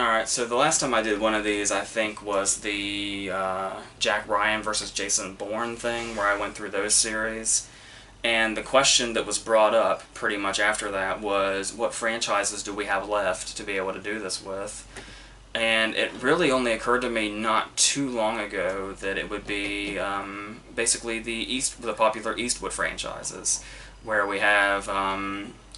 Alright, so the last time I did one of these, I think, was the Jack Ryan versus Jason Bourne thing, where I went through those series. And the question that was brought up pretty much after that was, what franchises do we have left to be able to do this with? And it really only occurred to me not too long ago that it would be basically the popular Eastwood franchises, where we have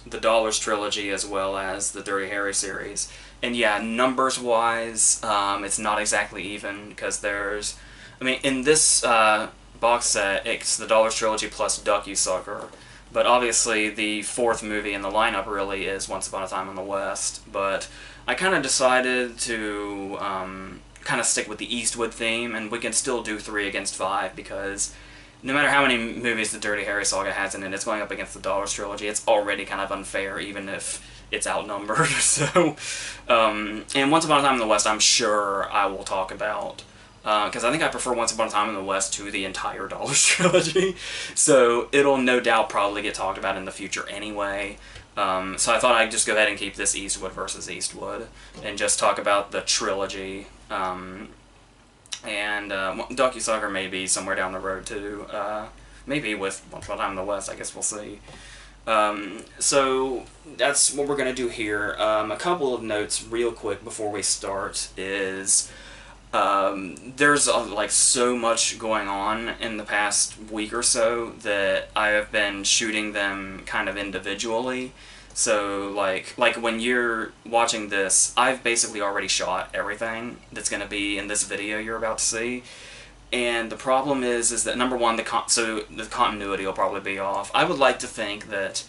the Dollars Trilogy as well as the Dirty Harry series. And yeah, numbers-wise, it's not exactly even, because there's... I mean, in this box set, it's the Dollars Trilogy plus Duck-You-Sucker. But obviously, the fourth movie in the lineup really is Once Upon a Time in the West. But I kind of decided to kind of stick with the Eastwood theme, and we can still do 3 against 5, because no matter how many movies the Dirty Harry saga has in it, it's going up against the Dollars Trilogy. It's already kind of unfair, even if it's outnumbered. So, and Once Upon a Time in the West, I'm sure I will talk about, because I think I prefer Once Upon a Time in the West to the entire Dollars Trilogy. So it'll no doubt probably get talked about in the future anyway. So I thought I'd just go ahead and keep this Eastwood versus Eastwood, and just talk about the trilogy. And Duck-You-Sucker may be somewhere down the road too. Maybe with Once Upon a Time in the West, I guess we'll see. So that's what we're going to do here. A couple of notes real quick before we start is there's like so much going on in the past week or so that I have been shooting them kind of individually. So like when you're watching this, I've basically already shot everything that's going to be in this video you're about to see. And the problem is that number one, the continuity will probably be off. I would like to think that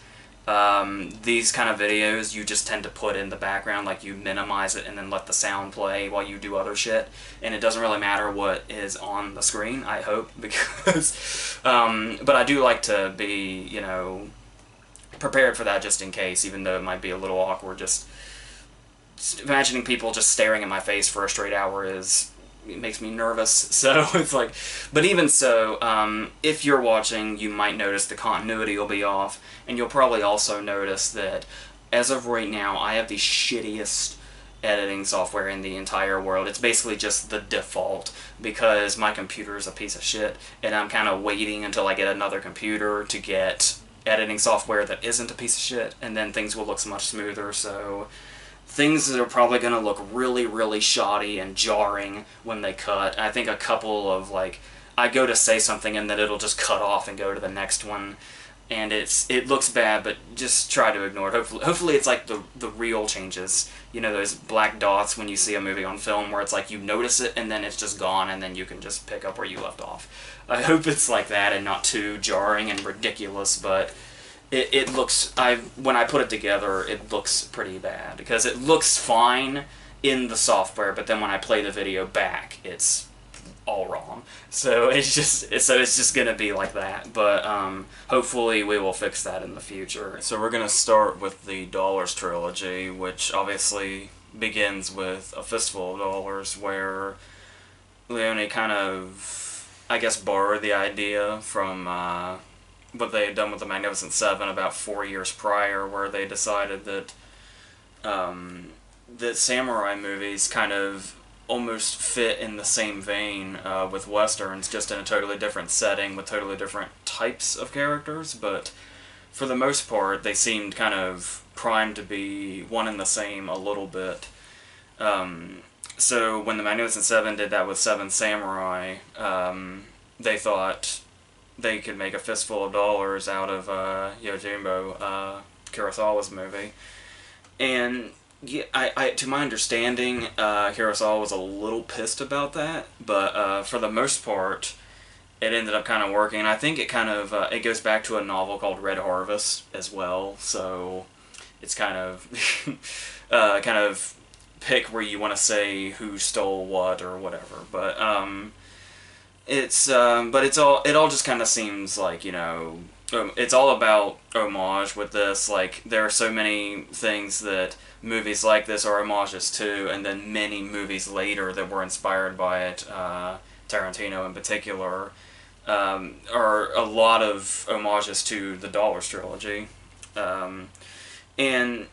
these kind of videos you just tend to put in the background, like you minimize it and then let the sound play while you do other shit, and it doesn't really matter what is on the screen, I hope, because but I do like to be, you know, prepared for that just in case, even though it might be a little awkward. Just imagining people just staring at my face for a straight hour it makes me nervous. So it's like, but even so, if you're watching, you might notice the continuity will be off, and you'll probably also notice that as of right now, I have the shittiest editing software in the entire world. It's basically just the default, because my computer is a piece of shit, and I'm kind of waiting until I get another computer to get editing software that isn't a piece of shit, and then things will look so much smoother. So things that are probably going to look really, really shoddy and jarring when they cut. I think a couple of, like, I go to say something and then it'll just cut off and go to the next one, and it looks bad, but just try to ignore it. Hopefully it's like the real changes. You know, those black dots when you see a movie on film where it's like you notice it and then it's just gone and then you can just pick up where you left off. I hope it's like that and not too jarring and ridiculous, but it looks, when I put it together, it looks pretty bad, because it looks fine in the software, but then when I play the video back, it's all wrong. So it's just gonna be like that, but hopefully we will fix that in the future. So we're gonna start with the Dollars Trilogy, which obviously begins with A Fistful of Dollars, where Leone kind of, I guess, borrowed the idea from what they had done with the Magnificent Seven about 4 years prior, where they decided that that samurai movies kind of almost fit in the same vein with westerns, just in a totally different setting with totally different types of characters, but for the most part they seemed kind of primed to be one and the same a little bit. So when the Magnificent Seven did that with Seven Samurai, they thought they could make A Fistful of Dollars out of Yojimbo, Kurosawa's movie. And yeah, to my understanding, Kurosawa was a little pissed about that, but for the most part, it ended up kind of working. And I think it kind of it goes back to a novel called Red Harvest as well, so it's kind of kind of pick where you want to say who stole what or whatever. But it all just kind of seems like, you know, it's all about homage with this. Like, there are so many things that movies like this are homages to, and then many movies later that were inspired by it, Tarantino in particular, are a lot of homages to the Dollars Trilogy. And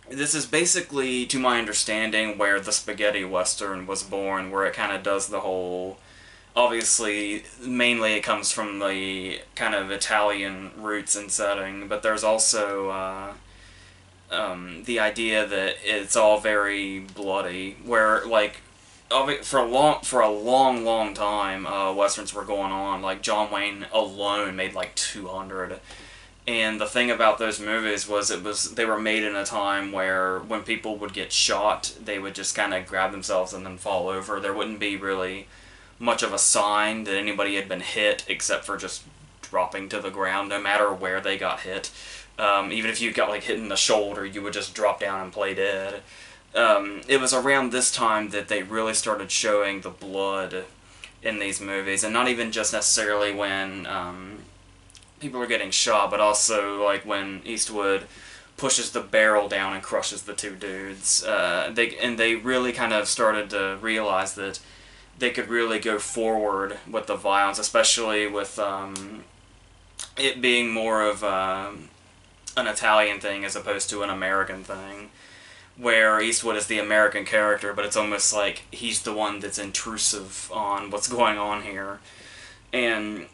this is basically, to my understanding, where the spaghetti western was born, where it kind of does the whole... Obviously, mainly it comes from the kind of Italian roots and setting, but there's also the idea that it's all very bloody, where, like, for a long time, westerns were going on. Like, John Wayne alone made like 200. And the thing about those movies was they were made in a time where when people would get shot, they would just kind of grab themselves and then fall over. There wouldn't be really much of a sign that anybody had been hit, except for just dropping to the ground, no matter where they got hit. Even if you got like hit in the shoulder, you would just drop down and play dead. It was around this time that they really started showing the blood in these movies, and not even just necessarily when people are getting shot, but also like when Eastwood pushes the barrel down and crushes the two dudes. They really kind of started to realize that they could really go forward with the violence, especially with it being more of an Italian thing as opposed to an American thing, where Eastwood is the American character, but it's almost like he's the one that's intrusive on what's going on here. And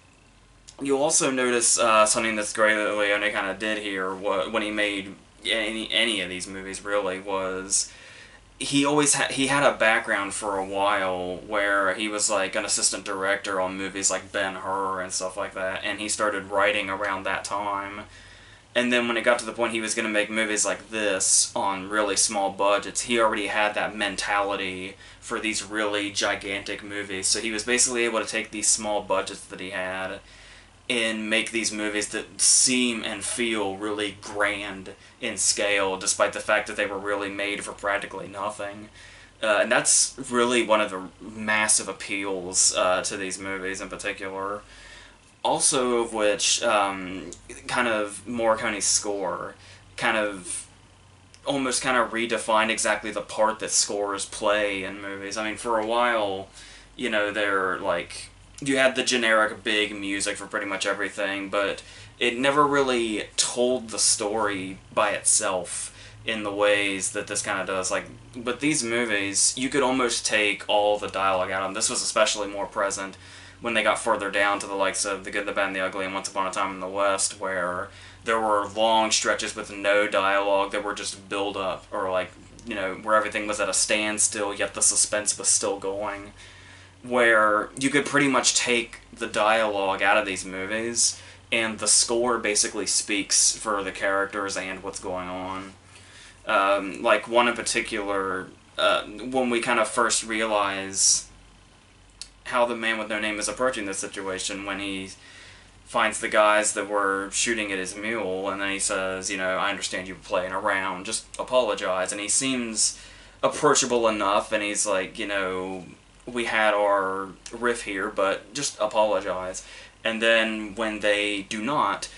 you'll also notice something that's great that Leone kind of did here when he made any of these movies, really, was he had a background for a while where he was like an assistant director on movies like Ben-Hur and stuff like that, and he started writing around that time. And then when it got to the point he was going to make movies like this on really small budgets, he already had that mentality for these really gigantic movies. So he was basically able to take these small budgets that he had and make these movies that seem and feel really grand in scale, despite the fact that they were really made for practically nothing. And that's really one of the massive appeals to these movies in particular. Also of which, kind of Morricone's score almost redefined exactly the part that scores play in movies. I mean, for a while, they're like... You had the generic big music for pretty much everything, but it never really told the story by itself in the ways that this kind of does. Like, with these movies, you could almost take all the dialogue out of them. This was especially more present when they got further down to the likes of The Good, the Bad, and the Ugly and Once Upon a Time in the West, where there were long stretches with no dialogue that were just build-up, or like, where everything was at a standstill, yet the suspense was still going. Where you could pretty much take the dialogue out of these movies, and the score basically speaks for the characters and what's going on. Like one in particular, when we kind of first realize how the man with no name is approaching this situation, when he finds the guys that were shooting at his mule, and then he says, I understand you were playing around, just apologize. And he seems approachable enough, and he's like, we had our riff here, but just apologize. And then when they do not,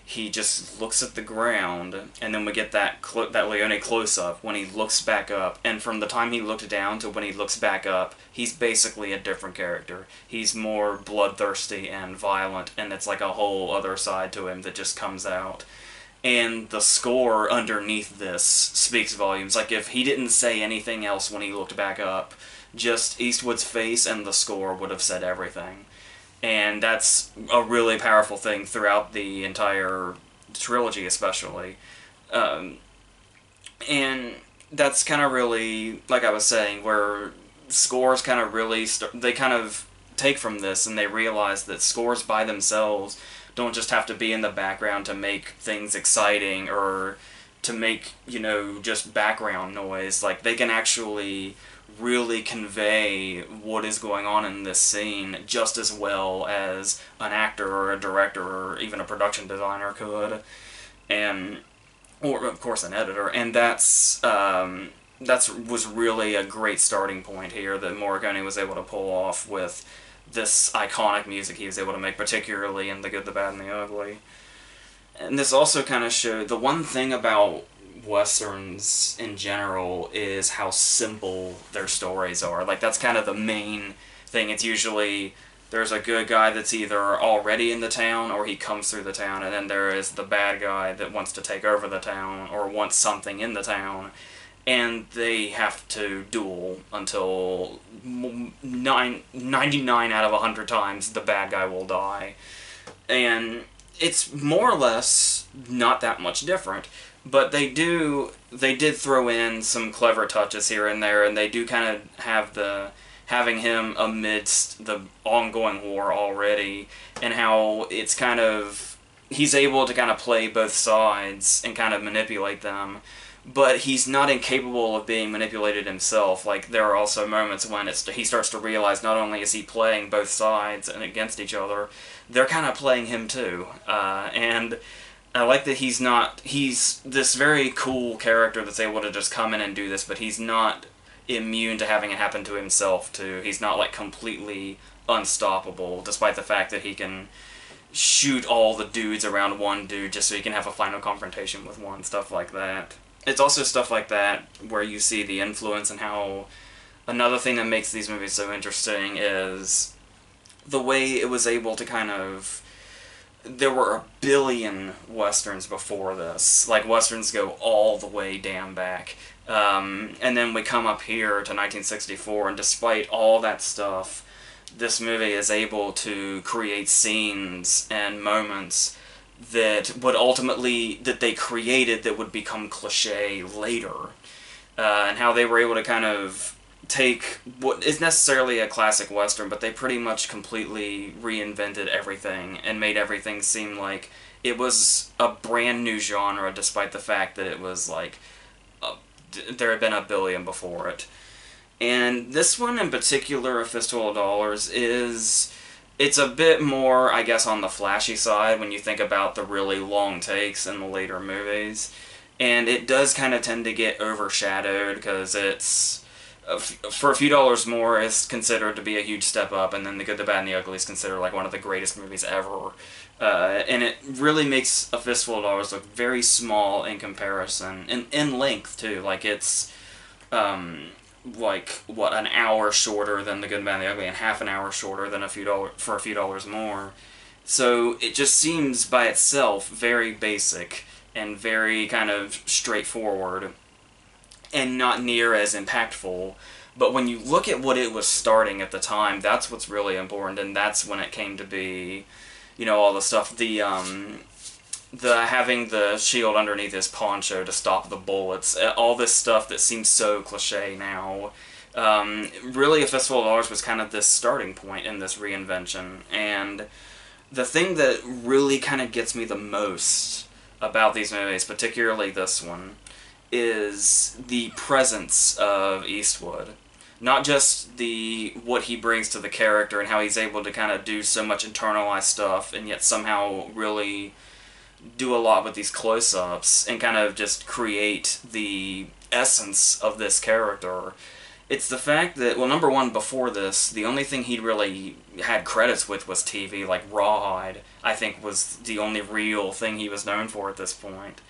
he just looks at the ground, and then we get that Leone close-up when he looks back up. And from the time he looked down to when he looks back up, he's basically a different character. He's more bloodthirsty and violent, and it's like a whole other side to him that just comes out. And the score underneath this speaks volumes. Like, if he didn't say anything else when he looked back up, just Eastwood's face and the score would have said everything. And that's a really powerful thing throughout the entire trilogy, especially. And that's kind of really, like I was saying, where scores kind of really... they kind of take from this, and they realize that scores by themselves don't just have to be in the background to make things exciting, or to make, just background noise. Like, they can actually really convey what is going on in this scene just as well as an actor or a director or even a production designer could, or of course an editor. And that's was really a great starting point here that Morricone was able to pull off with this iconic music he was able to make, particularly in The Good, the Bad, and the Ugly. And this also kind of showed the one thing about Westerns in general is how simple their stories are. Like, that's kind of the main thing. It's usually There's a good guy that's either already in the town or he comes through the town, and then there is the bad guy that wants to take over the town or wants something in the town, and they have to duel until 99 out of 100 times the bad guy will die. And it's more or less not that much different, but they did throw in some clever touches here and there, and they do kind of have having him amidst the ongoing war already, and how it's kind of, he's able to kind of play both sides and kind of manipulate them, but he's not incapable of being manipulated himself. Like, there are also moments when he starts to realize not only is he playing both sides and against each other, they're kind of playing him too. And I like that he's this very cool character that's able to just come in and do this, but he's not immune to having it happen to himself too. He's not like completely unstoppable, despite the fact that he can shoot all the dudes around one dude just so he can have a final confrontation with one, stuff like that. It's also stuff like that where you see the influence, and how another thing that makes these movies so interesting is the way it was able to kind of, there were a billion westerns before this. Like, westerns go all the way damn back. And then we come up here to 1964, and despite all that stuff, this movie is able to create scenes and moments that would ultimately, that they created, that would become cliche later. And how they were able to kind of take what is necessarily a classic western, but they pretty much completely reinvented everything and made everything seem like it was a brand new genre, despite the fact that it was like there had been a billion before it. And this one in particular, A Fistful of Dollars, it's a bit more, I guess, on the flashy side when you think about the really long takes in the later movies. And it does kind of tend to get overshadowed because it's, for a few dollars more, it's considered to be a huge step up, and then The Good, the Bad, and the Ugly is considered like one of the greatest movies ever. And it really makes A Fistful of Dollars look very small in comparison, and in length too. Like, it's like, what, an hour shorter than The Good, the Bad, and the Ugly, and half an hour shorter than for a few dollars more. So it just seems by itself very basic and very kind of straightforward, and not near as impactful. But when you look at what it was starting at the time, that's what's really important, and that's when it came to be, you know, all the stuff, the having the shield underneath his poncho to stop the bullets, all this stuff that seems so cliche now. Really, A Fistful of Dollars was kind of this starting point in this reinvention, and the thing that really kind of gets me the most about these movies, particularly this one, is the presence of Eastwood. Not just what he brings to the character and how he's able to kind of do so much internalized stuff and yet somehow really do a lot with these close-ups and kind of just create the essence of this character. It's the fact that, well, number one, before this, the only thing he'd really had credits with was TV. Like, Rawhide, I think, was the only real thing he was known for at this point.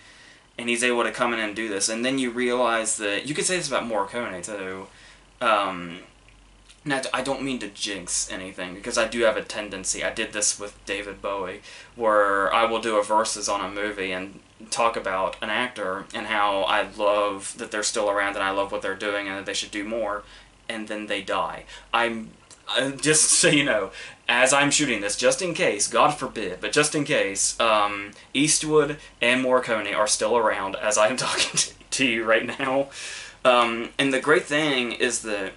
And he's able to come in and do this. And then you realize that, you could say this about Morricone, too. Now, I don't mean to jinx anything, because I do have a tendency, I did this with David Bowie, where I will do a versus on a movie and talk about an actor and how I love that they're still around and I love what they're doing and that they should do more, and then they die. Just so you know, as I'm shooting this, just in case, God forbid, but just in case, Eastwood and Morricone are still around as I'm talking to you right now. And the great thing is that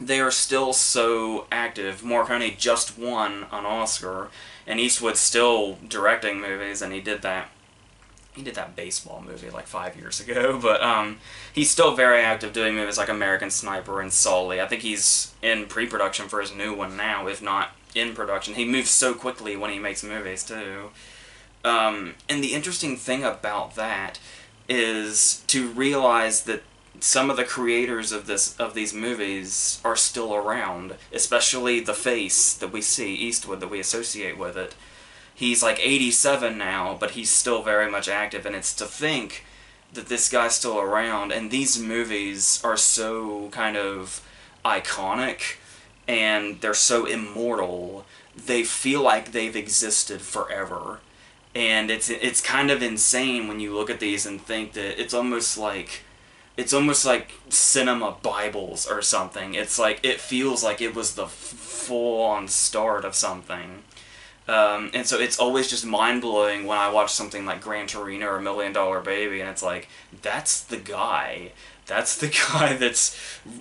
they are still so active. Morricone just won an Oscar, and Eastwood's still directing movies, and he did that baseball movie like 5 years ago, but he's still very active doing movies like American Sniper and Sully. I think he's in pre-production for his new one now, if not in production. He moves so quickly when he makes movies, too. And the interesting thing about that is to realize that some of the creators of these movies are still around, especially the face that we see, Eastwood, that we associate with it. He's like 87 now, but he's still very much active, and it's to think that this guy's still around, and these movies are so kind of iconic and they're so immortal, they feel like they've existed forever. And it's kind of insane when you look at these and think that it's almost like cinema Bibles or something. It's like, it feels like it was the full-on start of something. And so it's always just mind-blowing when I watch something like Gran Torino or $1 Million Baby, and it's like, that's the guy. That's the guy that's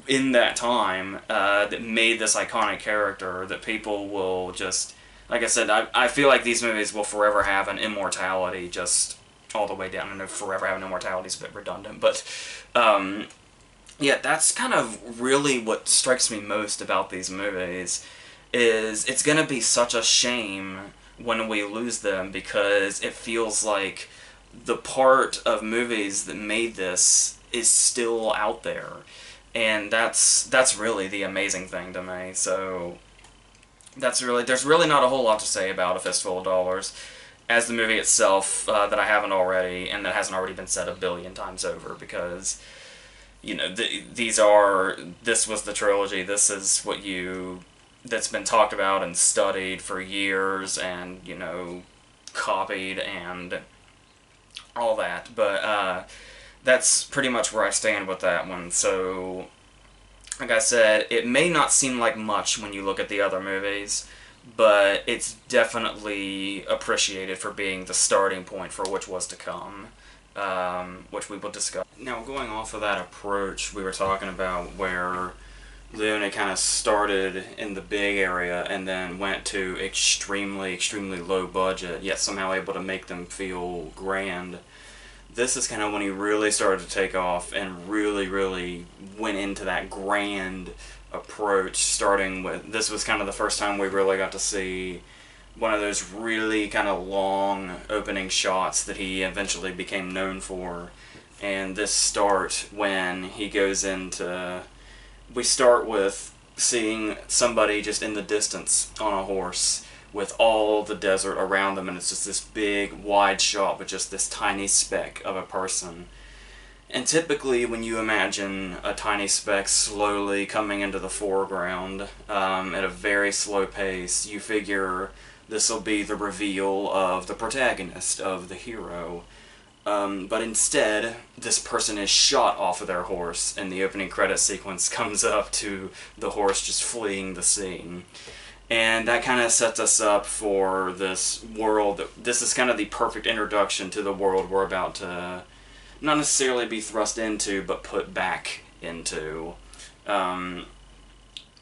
in that time that made this iconic character that people will just... Like I said, I feel like these movies will forever have an immortality, just all the way down. I know forever have an immortality is a bit redundant, but yeah, that's kind of really what strikes me most about these movies, is it's going to be such a shame when we lose them, because it feels like the part of movies that made this is still out there, and that's really the amazing thing to me. So there's really not a whole lot to say about A Fistful of Dollars as the movie itself that I haven't already, and that hasn't already been said a billion times over, because, you know, this was the trilogy, this is that's been talked about and studied for years, and, you know, copied and all that, but that's pretty much where I stand with that one. So, like I said, it may not seem like much when you look at the other movies, but it's definitely appreciated for being the starting point for which was to come, which we will discuss. Now, going off of that approach we were talking about, where Leone kind of started in the big area and then went to extremely, extremely low budget, yet somehow able to make them feel grand. This is kind of when he really started to take off and really, really went into that grand approach, starting with... This was kind of the first time we really got to see one of those really kind of long opening shots that he eventually became known for. And this start when he goes into... We start with seeing somebody just in the distance on a horse, with all the desert around them, and it's just this big, wide shot with just this tiny speck of a person. And typically, when you imagine a tiny speck slowly coming into the foreground at a very slow pace, you figure this will be the reveal of the protagonist, of the hero. But instead, this person is shot off of their horse, and the opening credit sequence comes up to the horse just fleeing the scene. And that kind of sets us up for this world. This is kind of the perfect introduction to the world we're about to not necessarily be thrust into, but put back into. And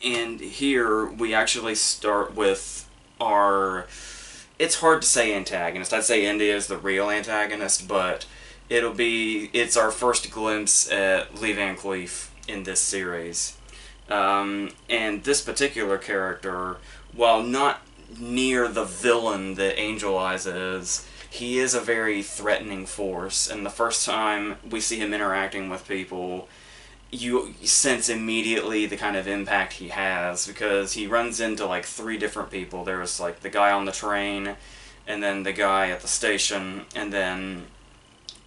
here we actually start with our... It's hard to say antagonist. I'd say India is the real antagonist, but it's our first glimpse at Lee Van Cleef in this series. And this particular character, while not near the villain that Angel Eyes is, he is a very threatening force, and the first time we see him interacting with people, you sense immediately the kind of impact he has, because he runs into like 3 different people. There's like the guy on the train, and then the guy at the station, and then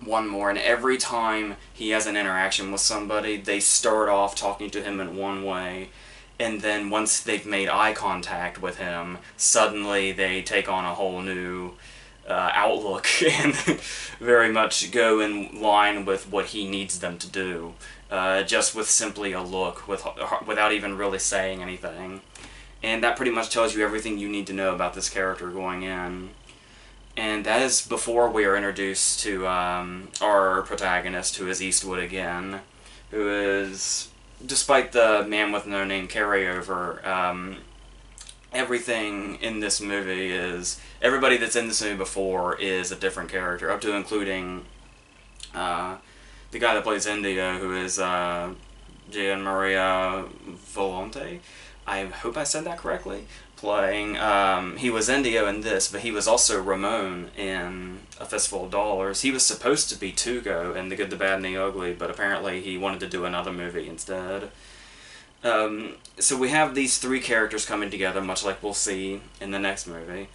one more, and every time he has an interaction with somebody, they start off talking to him in one way, and then once they've made eye contact with him, suddenly they take on a whole new outlook and very much go in line with what he needs them to do, just with simply a look, without even really saying anything. And that pretty much tells you everything you need to know about this character going in. And that is before we are introduced to our protagonist, who is Eastwood again, who is, despite the Man with No Name carryover, everything in this movie is... Everybody that's in this movie before is a different character, up to including the guy that plays India, who is Gian Maria Volonte. I hope I said that correctly. Playing, he was Indio in this, but he was also Ramon in A Fistful of Dollars. He was supposed to be Tugo in The Good, the Bad, and the Ugly, but apparently he wanted to do another movie instead. So we have these 3 characters coming together, much like we'll see in the next movie.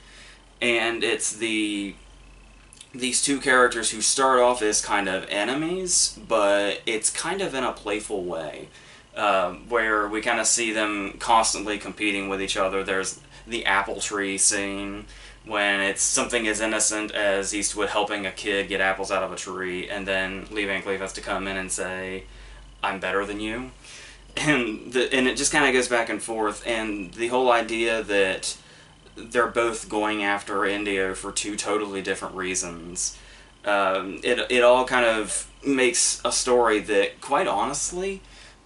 And it's these 2 characters who start off as kind of enemies, but it's kind of in a playful way. where we kind of see them constantly competing with each other. There's the apple tree scene, when it's something as innocent as Eastwood helping a kid get apples out of a tree, and then Lee Van Cleef has to come in and say, "I'm better than you." And it just kind of goes back and forth, and the whole idea that they're both going after Indio for two totally different reasons. It all kind of makes a story that, quite honestly,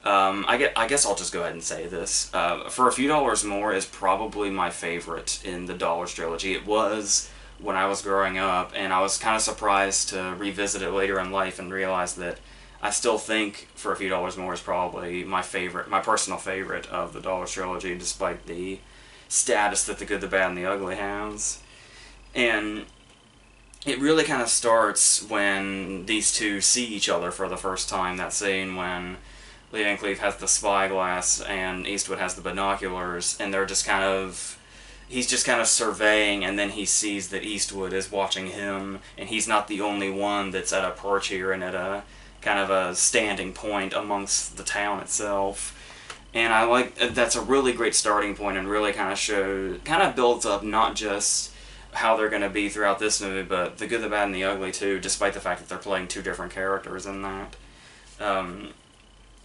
I guess I'll just go ahead and say this. For a Few Dollars More is probably my favorite in the Dollars Trilogy. It was when I was growing up, and I was kind of surprised to revisit it later in life and realize that I still think For a Few Dollars More is probably my favorite, my personal favorite of the Dollars Trilogy, despite the status that The Good, the Bad, and the Ugly has. And it really kind of starts when these two see each other for the first time. That scene when Lee Van Cleef has the spyglass and Eastwood has the binoculars, and they're just kind of... he's just kind of surveying, and then he sees that Eastwood is watching him, and he's not the only one that's at a perch here and at a kind of a standing point amongst the town itself. And I like that's a really great starting point, and really kind of builds up not just how they're going to be throughout this movie, but The Good, the Bad, and the Ugly too, despite the fact that they're playing two different characters in that.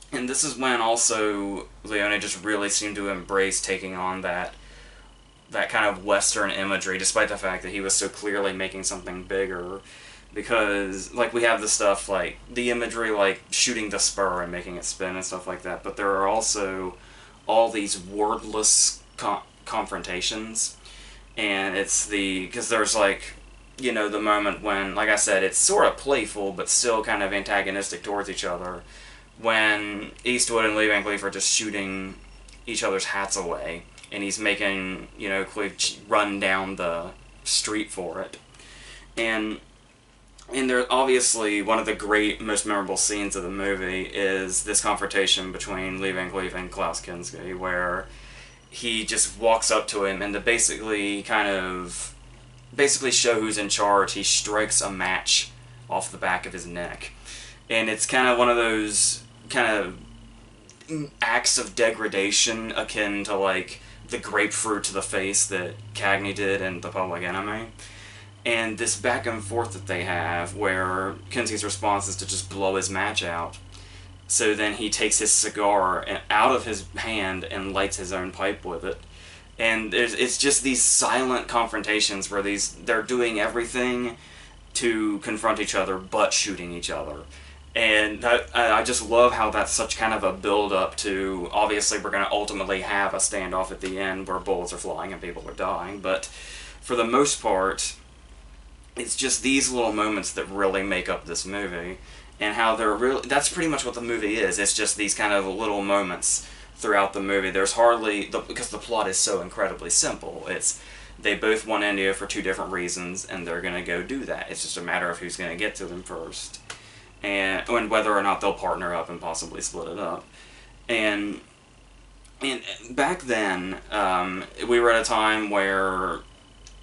And this is when also Leone just really seemed to embrace taking on that kind of Western imagery, despite the fact that he was so clearly making something bigger. Because, like, we have the stuff like the imagery, like shooting the spur and making it spin and stuff like that, but there are also all these wordless confrontations. And it's because there's, like, you know, the moment when, like I said, it's sort of playful but still kind of antagonistic towards each other, when Eastwood and Lee Van Cleef are just shooting each other's hats away, and he's making, you know, Cleef run down the street for it. And there, obviously, one of the great, most memorable scenes of the movie is this confrontation between Lee Van Cleef and Klaus Kinski, where he just walks up to him, and to basically show who's in charge, he strikes a match off the back of his neck. And it's kind of one of those kind of acts of degradation akin to, like, the grapefruit to the face that Cagney did in The Public Enemy. And this back and forth that they have, where Kinski's response is to just blow his match out. So then he takes his cigar out of his hand and lights his own pipe with it. And it's just these silent confrontations where they're doing everything to confront each other but shooting each other. And I just love how that's such kind of a build-up to, obviously we're going to ultimately have a standoff at the end where bullets are flying and people are dying, but for the most part, it's just these little moments that really make up this movie, and how that's pretty much what the movie is. It's just these kind of little moments throughout the movie. There's hardly, because the plot is so incredibly simple, they both want India for two different reasons, and they're going to go do that. It's just a matter of who's going to get to them first, and whether or not they'll partner up and possibly split it up. And back then, we were at a time where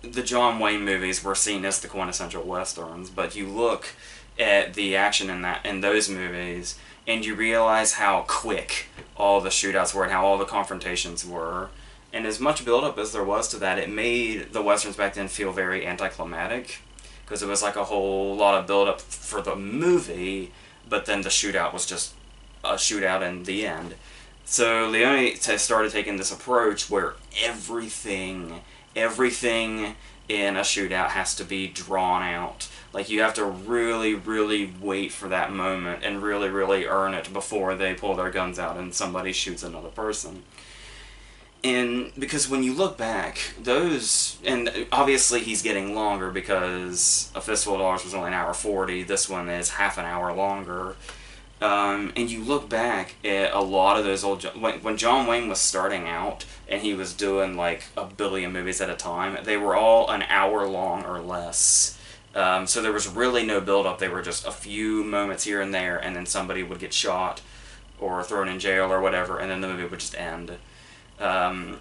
the John Wayne movies were seen as the quintessential westerns, but you look at the action in those movies, and you realize how quick all the shootouts were and how all the confrontations were. And as much build-up as there was to that, it made the westerns back then feel very anticlimactic, because it was like a whole lot of build-up for the movie, but then the shootout was just a shootout in the end. So Leone started taking this approach where everything in a shootout has to be drawn out. Like, you have to really, really wait for that moment and really, really earn it before they pull their guns out and somebody shoots another person. And because when you look back, and obviously he's getting longer because A Fistful of Dollars was only an hour 40, this one is half an hour longer. And you look back at a lot of those when John Wayne was starting out and he was doing like a billion movies at a time, they were all an hour long or less. So there was really no build-up. They were just a few moments here and there, and then somebody would get shot or thrown in jail or whatever, and then the movie would just end. And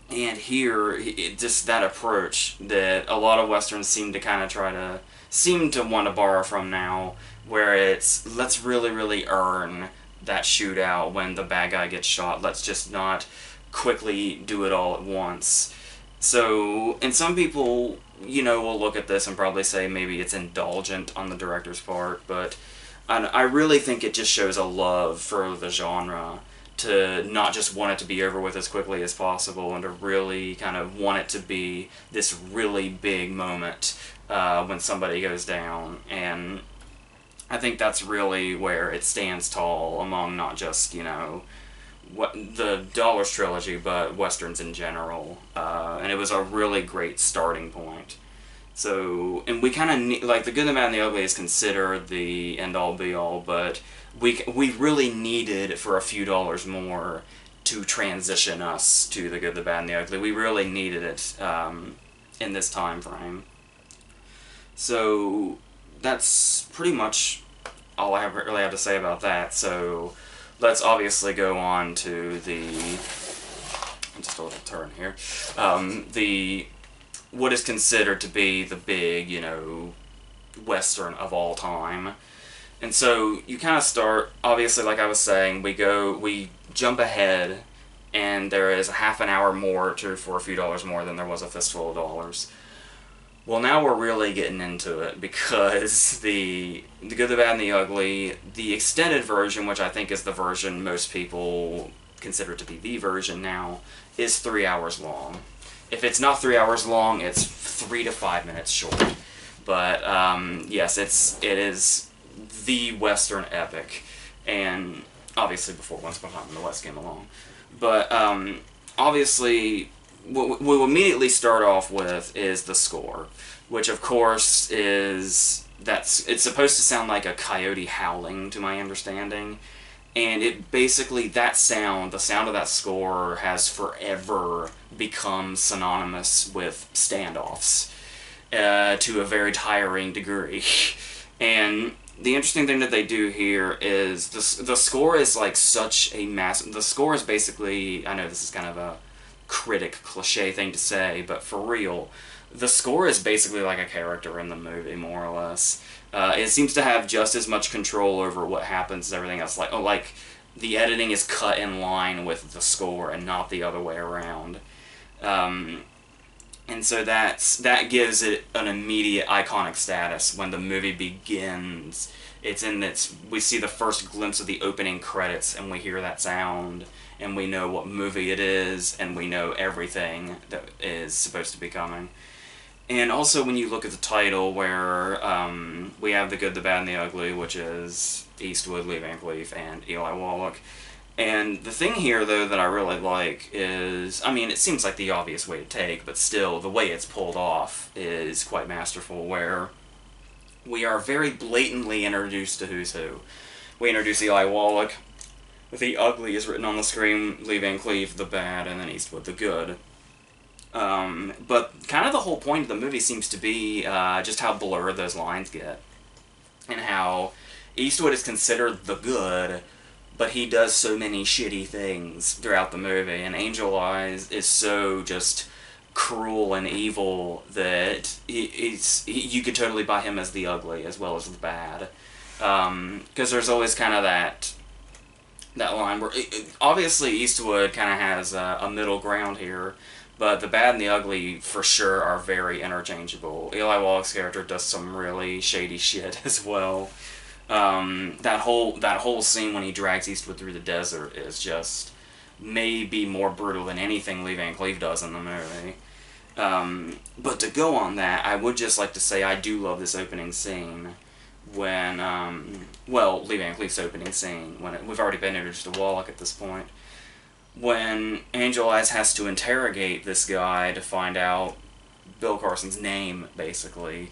here, just that approach that a lot of westerns seem to want to borrow from now, where it's, let's really, really earn that shootout when the bad guy gets shot. Let's just not quickly do it all at once. So, and some people, you know, will look at this and probably say maybe it's indulgent on the director's part, but I really think it just shows a love for the genre to not just want it to be over with as quickly as possible, and to really kind of want it to be this really big moment when somebody goes down. And I think that's really where it stands tall among not just, you know, what the Dollars Trilogy, but Westerns in general. And it was a really great starting point. So, and we kind of need, like, The Good, the Bad, and the Ugly is considered the end-all, be-all, but we really needed for a few dollars more to transition us to The Good, the Bad, and the Ugly. We really needed it in this time frame. So, that's pretty much all I really have to say about that. So, let's obviously go on to the, just a little turn here, what is considered to be the big, you know, Western of all time. And so you kind of start, obviously, like I was saying, we jump ahead, and there is a half an hour more for a few dollars more than there was a fistful of dollars. Well, now we're really getting into it, because the Good, the Bad, and the Ugly, the extended version, which I think is the version most people consider to be the version now, is 3 hours long. If it's not 3 hours long, it's 3 to 5 minutes short. But yes, it is the Western epic, and obviously before Once Upon a Time in the West came along. But obviously, what we'll immediately start off with is the score, which of course it's supposed to sound like a coyote howling, to my understanding. And it basically, the sound of that score has forever become synonymous with standoffs to a very tiring degree. And the interesting thing that they do here is the score is like such a the score is basically, I know this is kind of a critic cliche thing to say, but for real, the score is basically like a character in the movie, more or less. It seems to have just as much control over what happens as everything else. Like the editing is cut in line with the score and not the other way around. And so that gives it an immediate iconic status when the movie begins. We see the first glimpse of the opening credits, and we hear that sound, and we know what movie it is, and we know everything that is supposed to be coming. And also, when you look at the title, where we have The Good, the Bad, and the Ugly, which is Eastwood, Lee Van Cleef, and Eli Wallach. And the thing here, though, that I really like is, I mean, it seems like the obvious way to take, but still, the way it's pulled off is quite masterful, where we are very blatantly introduced to who's who. We introduce Eli Wallach. The Ugly is written on the screen, Lee Van Cleef, the bad, and then Eastwood, the good. But kind of the whole point of the movie seems to be just how blurred those lines get. And how Eastwood is considered the good, but he does so many shitty things throughout the movie. And Angel Eyes is so just cruel and evil that you could totally buy him as the ugly as well as the bad. Because there's always kind of that line where, obviously Eastwood kind of has a middle ground here, but the bad and the ugly for sure are very interchangeable. Eli Wallach's character does some really shady shit as well. That whole scene when he drags Eastwood through the desert is just maybe more brutal than anything Lee Van Cleef does in the movie. But to go on that, I would just like to say I do love this opening scene when, Lee Van Cleef's opening scene, when we've already been introduced to Wallach at this point, when Angel Eyes has to interrogate this guy to find out Bill Carson's name, basically.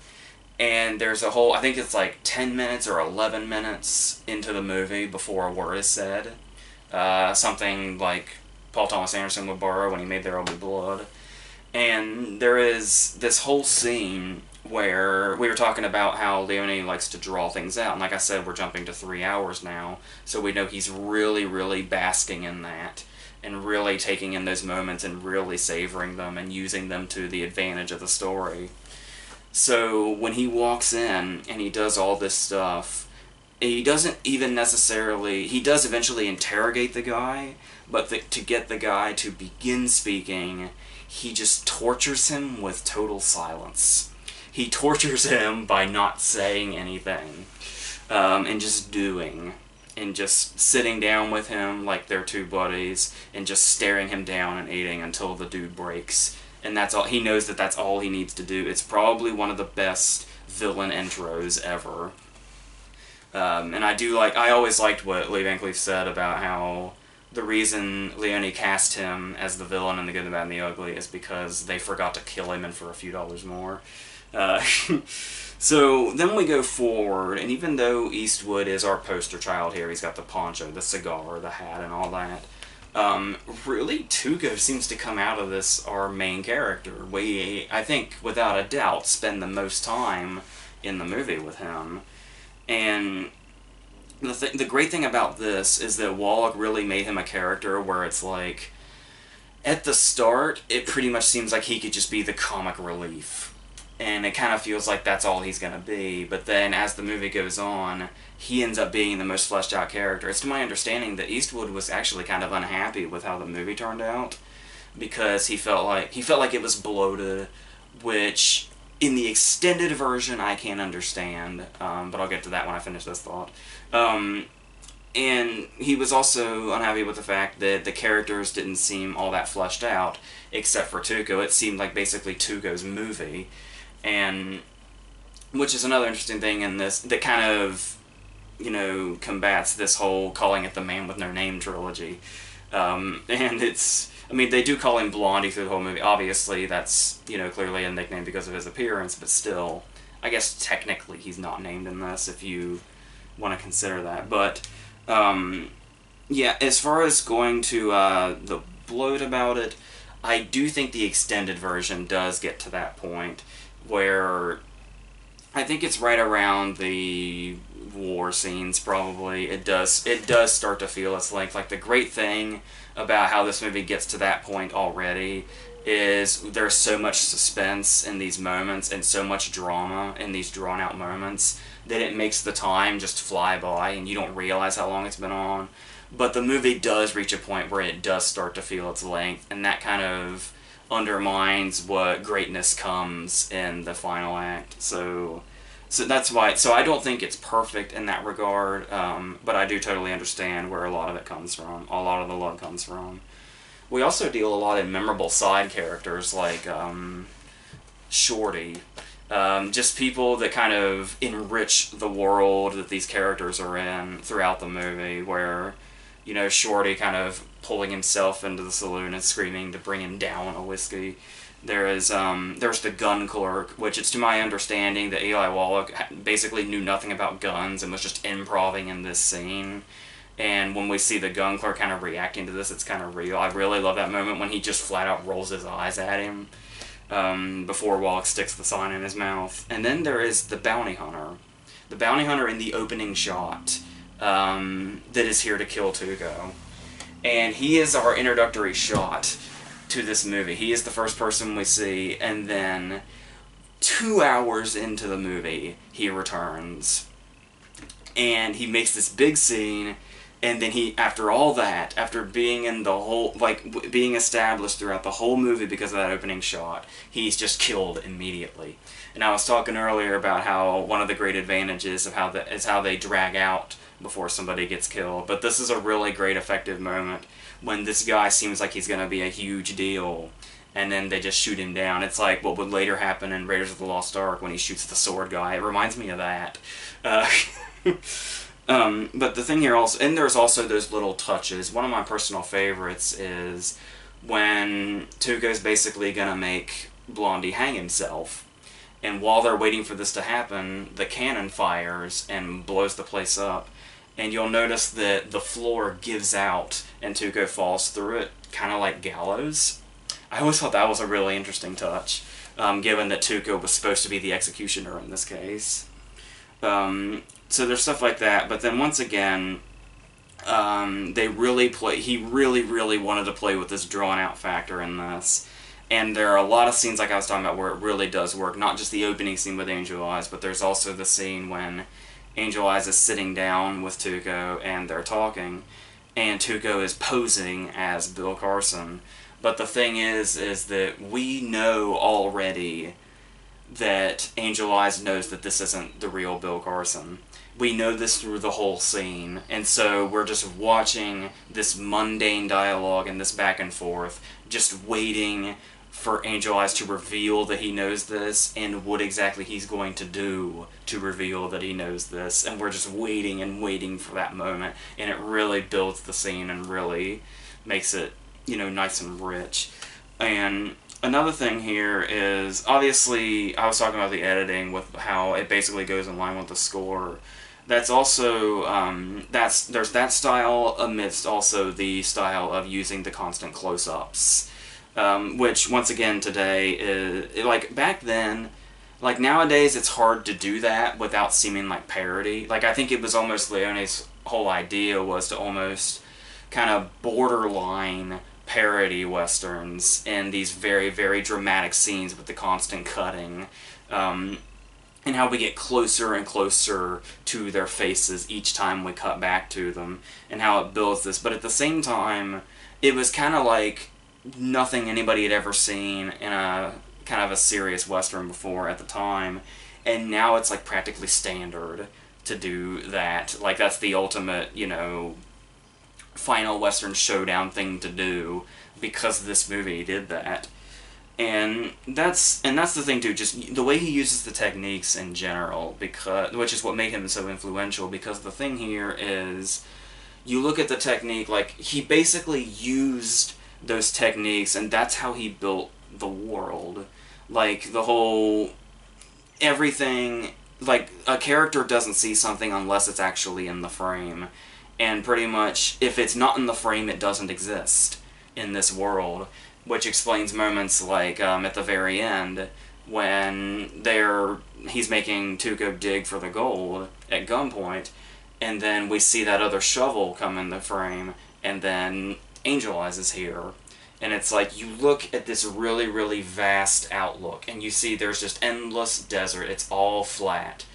And there's a whole, I think it's like 10 minutes or 11 minutes into the movie before a word is said. Something like Paul Thomas Anderson would borrow when he made There'll Be Blood. And there is this whole scene where we were talking about how Leone likes to draw things out. And like I said, we're jumping to 3 hours now. So we know he's really, really basking in that. And really taking in those moments and really savoring them and using them to the advantage of the story. So when he walks in and he does all this stuff, he doesn't even necessarily... He does eventually interrogate the guy, but to get the guy to begin speaking, he just tortures him with total silence. He tortures him by not saying anything, and just doing, and just sitting down with him like they're two buddies, and just staring him down and eating until the dude breaks. And that's all. He knows that that's all he needs to do. It's probably one of the best villain intros ever. And I always liked what Lee Van Cleef said about how the reason Leone cast him as the villain in The Good, the Bad, and the Ugly is because they forgot to kill him and for a few dollars more. So then we go forward, and even though Eastwood is our poster child here, he's got the poncho, the cigar, the hat, and all that, really Tuco seems to come out of this our main character. We, I think, without a doubt, spend the most time in the movie with him. And the great thing about this is that Wallach really made him a character where it's like, at the start, it pretty much seems like he could just be the comic relief. And it kind of feels like that's all he's going to be. But then, as the movie goes on, he ends up being the most fleshed out character. It's to my understanding that Eastwood was actually kind of unhappy with how the movie turned out, because he felt like it was bloated, which in the extended version I can't understand, but I'll get to that when I finish this thought. And he was also unhappy with the fact that the characters didn't seem all that fleshed out, except for Tuco. It seemed like basically Tuco's movie. And which is another interesting thing in this that kind of, you know, combats this whole calling it the Man with No Name trilogy. And it's, I mean, they do call him Blondie through the whole movie. Obviously, that's, you know, clearly a nickname because of his appearance, but still, I guess technically he's not named in this if you want to consider that. But, yeah, as far as going to the bloat about it, I do think the extended version does get to that point where I think it's right around the war scenes, probably. It does start to feel its length. Like, the great thing about how this movie gets to that point already is there's so much suspense in these moments and so much drama in these drawn-out moments that it makes the time just fly by and you don't realize how long it's been on. But the movie does reach a point where it does start to feel its length, and that kind of undermines what greatness comes in the final act. So that's why. So I don't think it's perfect in that regard, but I do totally understand where a lot of it comes from. A lot of the love comes from. We also deal a lot in memorable side characters like Shorty. Just people that kind of enrich the world that these characters are in throughout the movie, where, you know, Shorty kind of pulling himself into the saloon and screaming to bring him down a whiskey. There's the gun clerk, which it's to my understanding that Eli Wallach basically knew nothing about guns and was just improvising in this scene. And when we see the gun clerk kind of reacting to this, it's kind of real. I really love that moment when he just flat out rolls his eyes at him before Wallach sticks the sign in his mouth. And then there is the bounty hunter. The bounty hunter in the opening shot that is here to kill Tuco. And he is our introductory shot to this movie. He is the first person we see, and then 2 hours into the movie, he returns. And he makes this big scene, and then he, after all that, after being in the whole, like, being established throughout the whole movie because of that opening shot, he's just killed immediately. And I was talking earlier about how one of the great advantages of how they drag out before somebody gets killed. But this is a really great effective moment when this guy seems like he's going to be a huge deal, and then they just shoot him down. It's like what would later happen in Raiders of the Lost Ark when he shoots the sword guy. It reminds me of that. But the thing here also, and there's also those little touches. One of my personal favorites is when Tuco's basically going to make Blondie hang himself. And while they're waiting for this to happen, the cannon fires and blows the place up. And you'll notice that the floor gives out and Tuco falls through it, kind of like Gallows. I always thought that was a really interesting touch, given that Tuco was supposed to be the executioner in this case. So there's stuff like that, but then once again, he really wanted to play with this drawn-out factor in this. And there are a lot of scenes, like I was talking about, where it really does work. Not just the opening scene with Angel Eyes, but there's also the scene when Angel Eyes is sitting down with Tuco and they're talking, and Tuco is posing as Bill Carson. But the thing is that we know already that Angel Eyes knows that this isn't the real Bill Carson. We know this through the whole scene, and so we're just watching this mundane dialogue and this back and forth, just waiting for Angel Eyes to reveal that he knows this, and what exactly he's going to do to reveal that he knows this, and we're just waiting and waiting for that moment, and it really builds the scene and really makes it, you know, nice and rich. And another thing here is, obviously, I was talking about the editing with how it basically goes in line with the score. That's also, there's that style amidst also the style of using the constant close-ups. Which, once again, today, is, like, back then, like, nowadays it's hard to do that without seeming like parody. Like, I think it was almost Leone's whole idea was to almost kind of borderline parody westerns in these very, very dramatic scenes with the constant cutting, and how we get closer and closer to their faces each time we cut back to them, and how it builds this. But at the same time, it was kind of like nothing anybody had ever seen in a kind of a serious western before at the time, and now it's like practically standard to do that. Like, that's the ultimate, you know, final western showdown thing to do, because this movie did that. And that's the thing too, just the way he uses the techniques in general, because, which is what made him so influential, because the thing here is, you look at the technique, like, he basically used those techniques, and that's how he built the world. Like, the whole, everything, like, a character doesn't see something unless it's actually in the frame. And pretty much, if it's not in the frame, it doesn't exist in this world. Which explains moments like, at the very end, when he's making Tuco dig for the gold at gunpoint, and then we see that other shovel come in the frame, and then Angel Eyes is here. And it's like, you look at this really, really vast outlook, and you see there's just endless desert, it's all flat.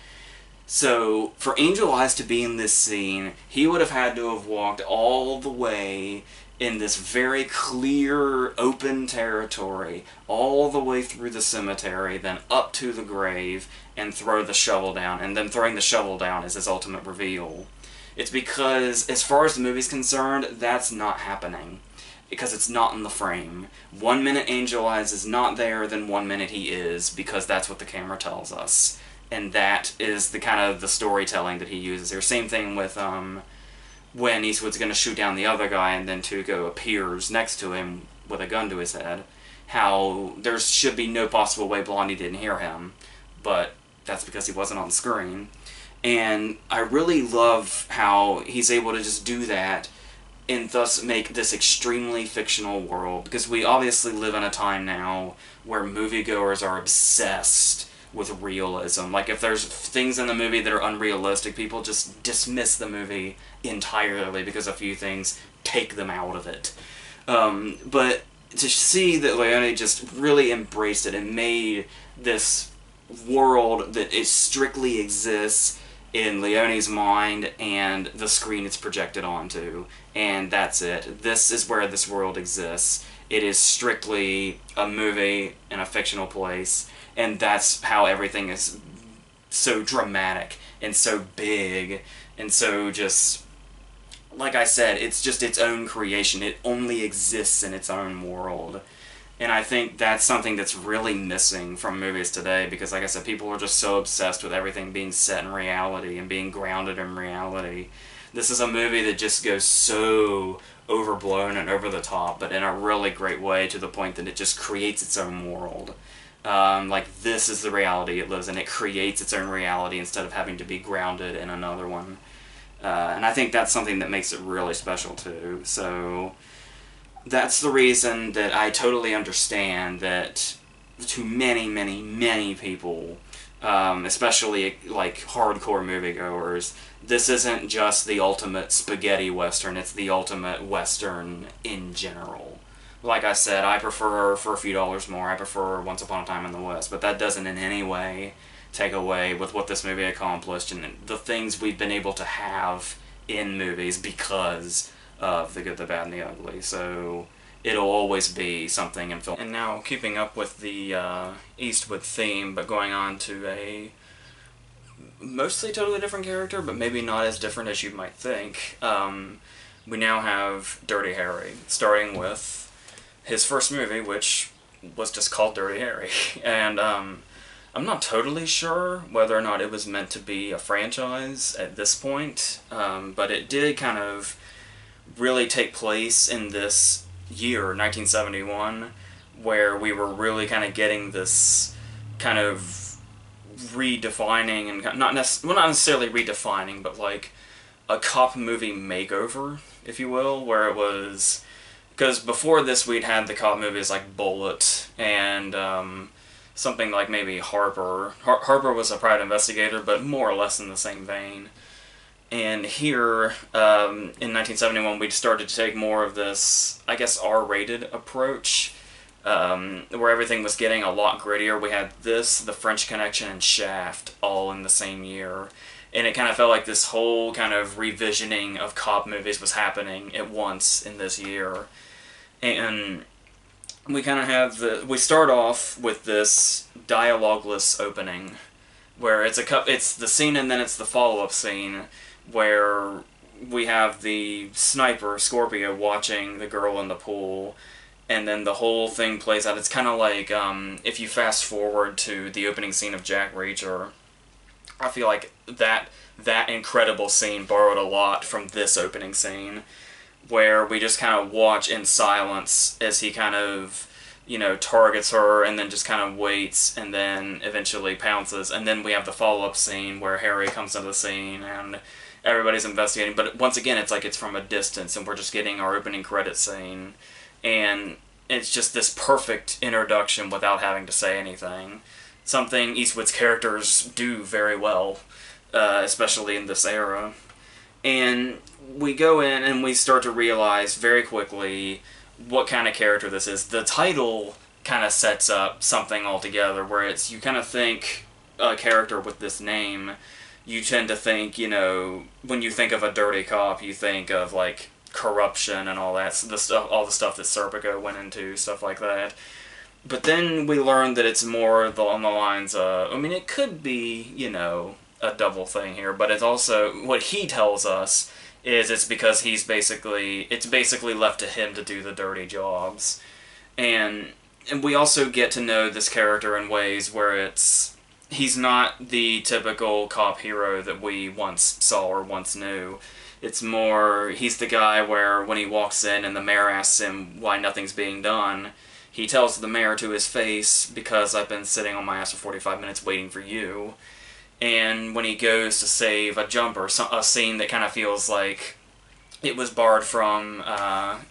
So, for Angel Eyes to be in this scene, he would have had to have walked all the way in this very clear, open territory, all the way through the cemetery, then up to the grave, and throw the shovel down, and then throwing the shovel down is his ultimate reveal. It's because, as far as the movie's concerned, that's not happening, because it's not in the frame. 1 minute Angel Eyes is not there, then 1 minute he is, because that's what the camera tells us. And that is the kind of the storytelling that he uses here. Same thing with, when Eastwood's going to shoot down the other guy, and then Tuco appears next to him with a gun to his head, how there should be no possible way Blondie didn't hear him, but that's because he wasn't on screen. And I really love how he's able to just do that, and thus make this extremely fictional world, because we obviously live in a time now where moviegoers are obsessed with realism. Like, if there's things in the movie that are unrealistic, people just dismiss the movie entirely because a few things take them out of it. But to see that Leone just really embraced it and made this world that it strictly exists in Leone's mind and the screen it's projected onto, and that's it. This is where this world exists. It is strictly a movie in a fictional place, and that's how everything is so dramatic and so big and so just, like I said, it's just its own creation. It only exists in its own world. And I think that's something that's really missing from movies today, because, like I said, people are just so obsessed with everything being set in reality and being grounded in reality. This is a movie that just goes so overblown and over the top, but in a really great way, to the point that it just creates its own world. Like, this is the reality it lives in. It creates its own reality instead of having to be grounded in another one. And I think that's something that makes it really special, too. So that's the reason that I totally understand that to many, many, many people, especially, like, hardcore moviegoers, this isn't just the ultimate spaghetti western, it's the ultimate western in general. Like I said, I prefer For a Few Dollars More, I prefer Once Upon a Time in the West, but that doesn't in any way takeaway with what this movie accomplished and the things we've been able to have in movies because of The Good, the Bad, and the Ugly. So it'll always be something in film. And now, keeping up with the Eastwood theme, but going on to a mostly totally different character, but maybe not as different as you might think. We now have Dirty Harry, starting with his first movie, which was just called Dirty Harry. And I'm not totally sure whether or not it was meant to be a franchise at this point, but it did kind of really take place in this year, 1971, where we were really kind of getting this kind of redefining, and not necessarily redefining, but like a cop movie makeover, if you will, where it was, because before this we'd had the cop movies like Bullet and something like maybe Harper. Harper was a private investigator, but more or less in the same vein. And here, in 1971, we started to take more of this, I guess, R-rated approach, where everything was getting a lot grittier. We had this, The French Connection, and Shaft all in the same year. And it kind of felt like this whole kind of revisioning of cop movies was happening at once in this year. And we kind of have we start off with this dialogueless opening, where it's the scene and then it's the follow-up scene, where we have the sniper, Scorpio, watching the girl in the pool, and then the whole thing plays out. It's kind of like, if you fast forward to the opening scene of Jack Reacher, I feel like that incredible scene borrowed a lot from this opening scene, where we just kind of watch in silence as he kind of, targets her and then just kind of waits and then eventually pounces. And then we have the follow-up scene where Harry comes into the scene and everybody's investigating. But once again, it's like it's from a distance and we're just getting our opening credit scene. And it's just this perfect introduction without having to say anything. Something Eastwood's characters do very well, especially in this era. And we go in and we start to realize very quickly what kind of character this is. The title kind of sets up something altogether, where you kind of think a character with this name, you tend to think, when you think of a dirty cop, you think of, like, corruption and all that, all the stuff that Serpico went into, stuff like that. But then we learn that it's more on the lines of, it could be, a double thing here, but it's also, what he tells us is it's because it's basically left to him to do the dirty jobs. And we also get to know this character in ways where he's not the typical cop hero that we once saw or once knew. It's more, he's the guy where when he walks in and the mayor asks him why nothing's being done, he tells the mayor to his face, because I've been sitting on my ass for 45 minutes waiting for you. And when he goes to save a jumper, a scene that kind of feels like it was borrowed from,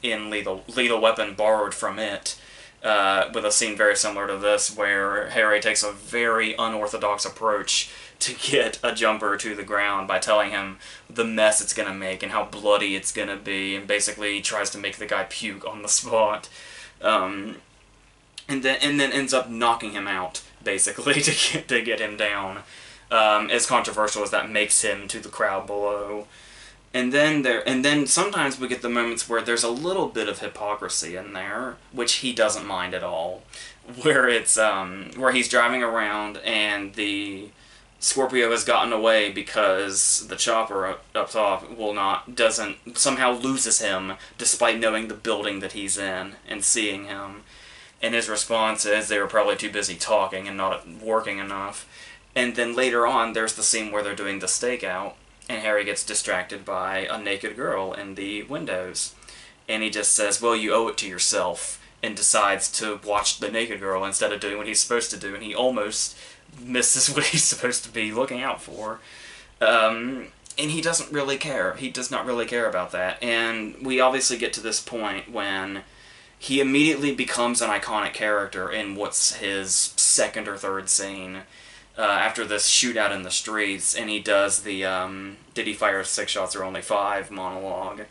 in Lethal Weapon, borrowed from it, with a scene very similar to this, where Harry takes a very unorthodox approach to get a jumper to the ground by telling him the mess it's going to make and how bloody it's going to be, and basically tries to make the guy puke on the spot. And then ends up knocking him out, basically, to get him down. As controversial as that makes him to the crowd below. And then sometimes we get the moments where there's a little bit of hypocrisy in there, which he doesn't mind at all. Where it's where he's driving around and the Scorpio has gotten away because the chopper up top somehow loses him despite knowing the building that he's in and seeing him. And his response is they were probably too busy talking and not working enough. And then later on, there's the scene where they're doing the stakeout, and Harry gets distracted by a naked girl in the windows. And he just says, well, you owe it to yourself, and decides to watch the naked girl instead of doing what he's supposed to do, and he almost misses what he's supposed to be looking out for. And he doesn't really care. He does not really care about that. And we obviously get to this point when he immediately becomes an iconic character in what's his second or third scene. After this shootout in the streets, and he does the, did he fire 6 shots or only 5 monologue.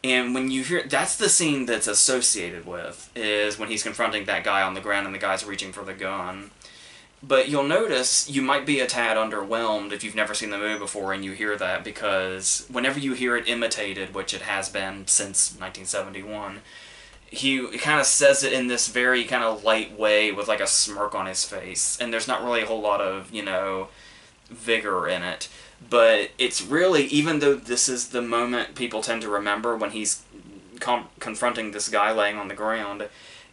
And when you hear, that's the scene that's associated with, is when he's confronting that guy on the ground and the guy's reaching for the gun. But you'll notice you might be a tad underwhelmed if you've never seen the movie before and you hear that, because whenever you hear it imitated, which it has been since 1971, he kind of says it in this very kind of light way with like a smirk on his face, and there's not really a whole lot of, vigor in it. But it's really, even though this is the moment people tend to remember when he's confronting this guy laying on the ground,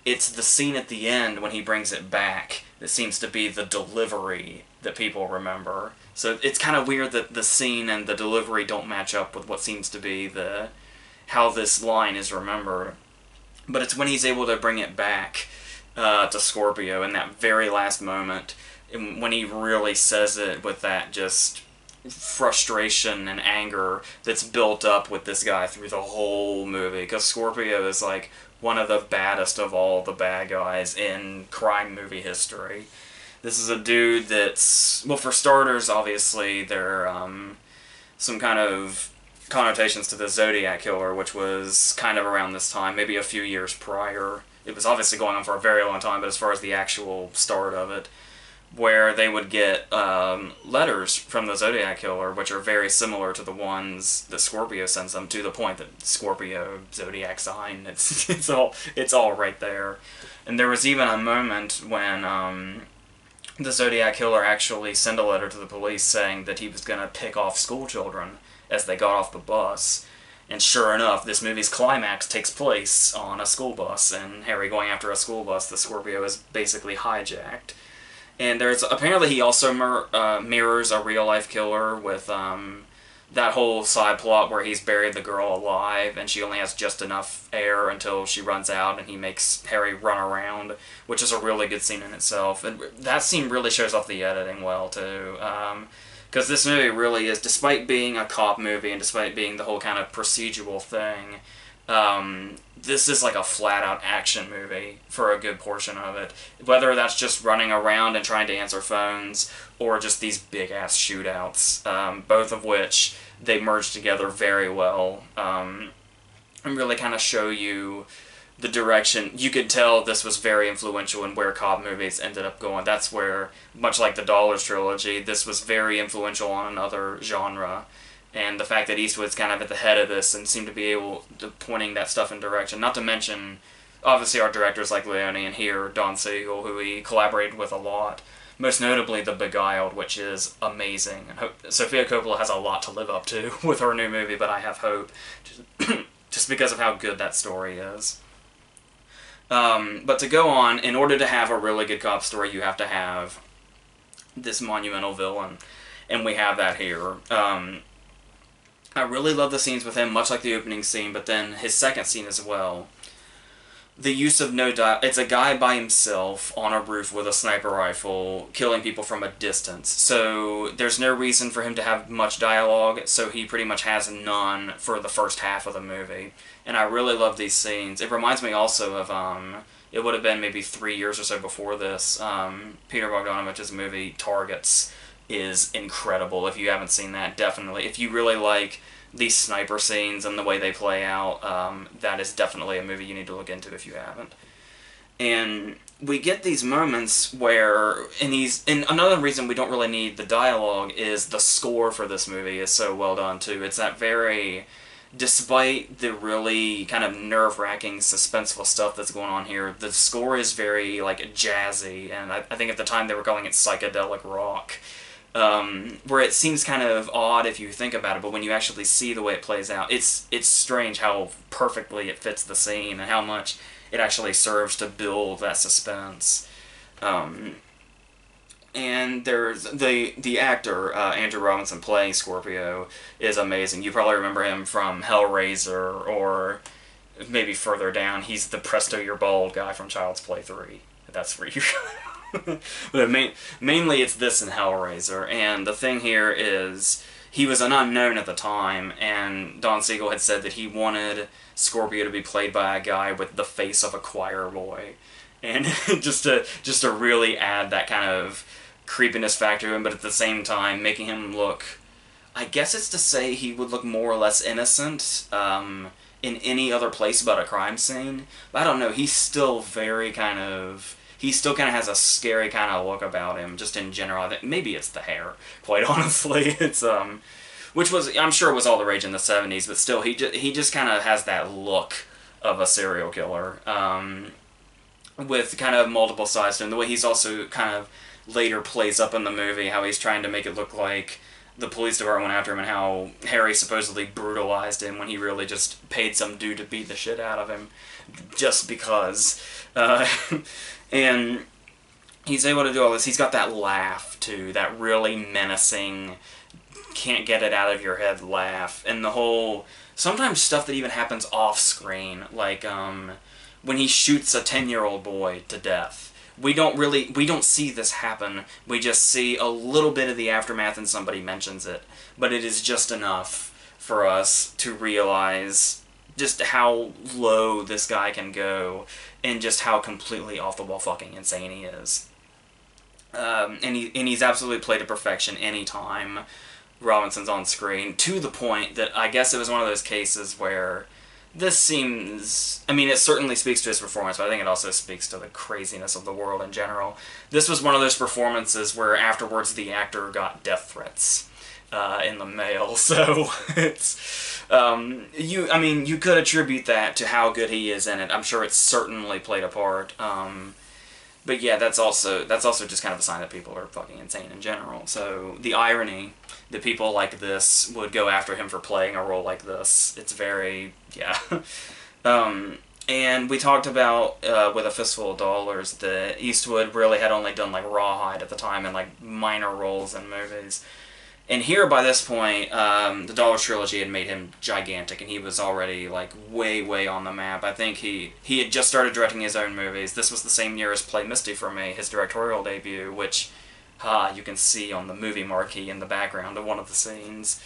it's the scene at the end when he brings it back that seems to be the delivery that people remember. So it's kind of weird that the scene and the delivery don't match up with what seems to be how this line is remembered. But it's when he's able to bring it back to Scorpio in that very last moment, when he really says it with that just frustration and anger that's built up with this guy through the whole movie. Because Scorpio is like one of the baddest of all the bad guys in crime movie history. This is a dude that's, well, for starters, obviously, there are some kind of connotations to the Zodiac Killer, which was kind of around this time, maybe a few years prior. It was obviously going on for a very long time, but as far as the actual start of it, where they would get letters from the Zodiac Killer, which are very similar to the ones that Scorpio sends them, to the point that Scorpio, Zodiac sign, it's all right there. And there was even a moment when the Zodiac Killer actually sent a letter to the police saying that he was going to pick off school children as they got off the bus. And sure enough, this movie's climax takes place on a school bus, and Harry going after a school bus that Scorpio is basically hijacked. And apparently he also mirrors a real-life killer with that whole side plot where he's buried the girl alive and she only has just enough air until she runs out, and he makes Harry run around, which is a really good scene in itself. And that scene really shows off the editing well, too. Because this movie really is, despite being a cop movie and despite being the whole kind of procedural thing, this is like a flat-out action movie for a good portion of it. Whether that's just running around and trying to answer phones, or just these big-ass shootouts, both of which they merge together very well, and really kind of show you the direction. You could tell this was very influential in where cop movies ended up going. That's where, much like the Dollars Trilogy, this was very influential on another genre. And the fact that Eastwood's kind of at the head of this and seemed to be able to pointing that stuff in direction. Not to mention, obviously, our directors like Leone and here, Don Siegel, who he collaborated with a lot. Most notably, The Beguiled, which is amazing. And Sofia Coppola has a lot to live up to with her new movie, but I have hope, just because of how good that story is. But to go on, in order to have a really good cop story, you have to have this monumental villain. And we have that here. I really love the scenes with him, much like the opening scene, but then his second scene as well. The use of no dialogue. It's a guy by himself on a roof with a sniper rifle, killing people from a distance. So there's no reason for him to have much dialogue, so he pretty much has none for the first half of the movie. And I really love these scenes. It reminds me also of, it would have been maybe 3 years or so before this, Peter Bogdanovich's movie Targets is incredible. If you haven't seen that, definitely. If you really like these sniper scenes and the way they play out, that is definitely a movie you need to look into if you haven't. And we get these moments where, and another reason we don't really need the dialogue is the score for this movie is so well done too. It's that very, despite the really kind of nerve-wracking, suspenseful stuff that's going on here, the score is very like jazzy, and I think at the time they were calling it psychedelic rock. Where it seems kind of odd if you think about it, but when you actually see the way it plays out, it's strange how perfectly it fits the scene and how much it actually serves to build that suspense. And there's the actor, Andrew Robinson, playing Scorpio is amazing. You probably remember him from Hellraiser, or maybe further down, he's the Presto You're Bald guy from Child's Play 3. That's where you... But mainly it's this and Hellraiser, and the thing here is he was an unknown at the time, and Don Siegel had said that he wanted Scorpio to be played by a guy with the face of a choir boy, and just to really add that kind of creepiness factor to him, but at the same time making him look, I guess it's to say he would look more or less innocent in any other place but a crime scene. But I don't know, he's still very kind of... he still kind of has a scary kind of look about him, just in general. I think maybe it's the hair, quite honestly. It's which was, I'm sure it was all the rage in the 70s, but still, he just kind of has that look of a serial killer, with kind of multiple sides to him. The way he's also kind of later plays up in the movie, how he's trying to make it look like the police department went after him, and how Harry supposedly brutalized him when he really just paid some dude to beat the shit out of him, just because. And he's able to do all this. He's got that laugh, too, that really menacing, can't get it out of your head laugh, and the whole, sometimes stuff that even happens off screen, like when he shoots a 10-year-old boy to death. We don't see this happen. We just see a little bit of the aftermath and somebody mentions it. But it is just enough for us to realize just how low this guy can go and just how completely off-the-wall fucking insane he is. And he's absolutely played to perfection anytime Robinson's on screen, to the point that I guess it was one of those cases where this seems, I mean, it certainly speaks to his performance, but I think it also speaks to the craziness of the world in general. This was one of those performances where afterwards the actor got death threats in the mail, so it's, you could attribute that to how good he is in it. I'm sure it's certainly played a part. But yeah, that's also just kind of a sign that people are fucking insane in general. So the irony that people like this would go after him for playing a role like this, it's very, yeah. And we talked about, with A Fistful of Dollars, that Eastwood really had only done, like, Rawhide at the time and, like, minor roles in movies. And here, by this point, the Dollars Trilogy had made him gigantic, and he was already, like, way, way on the map. I think he had just started directing his own movies. This was the same year as Play Misty for me, his directorial debut, which you can see on the movie marquee in the background of one of the scenes.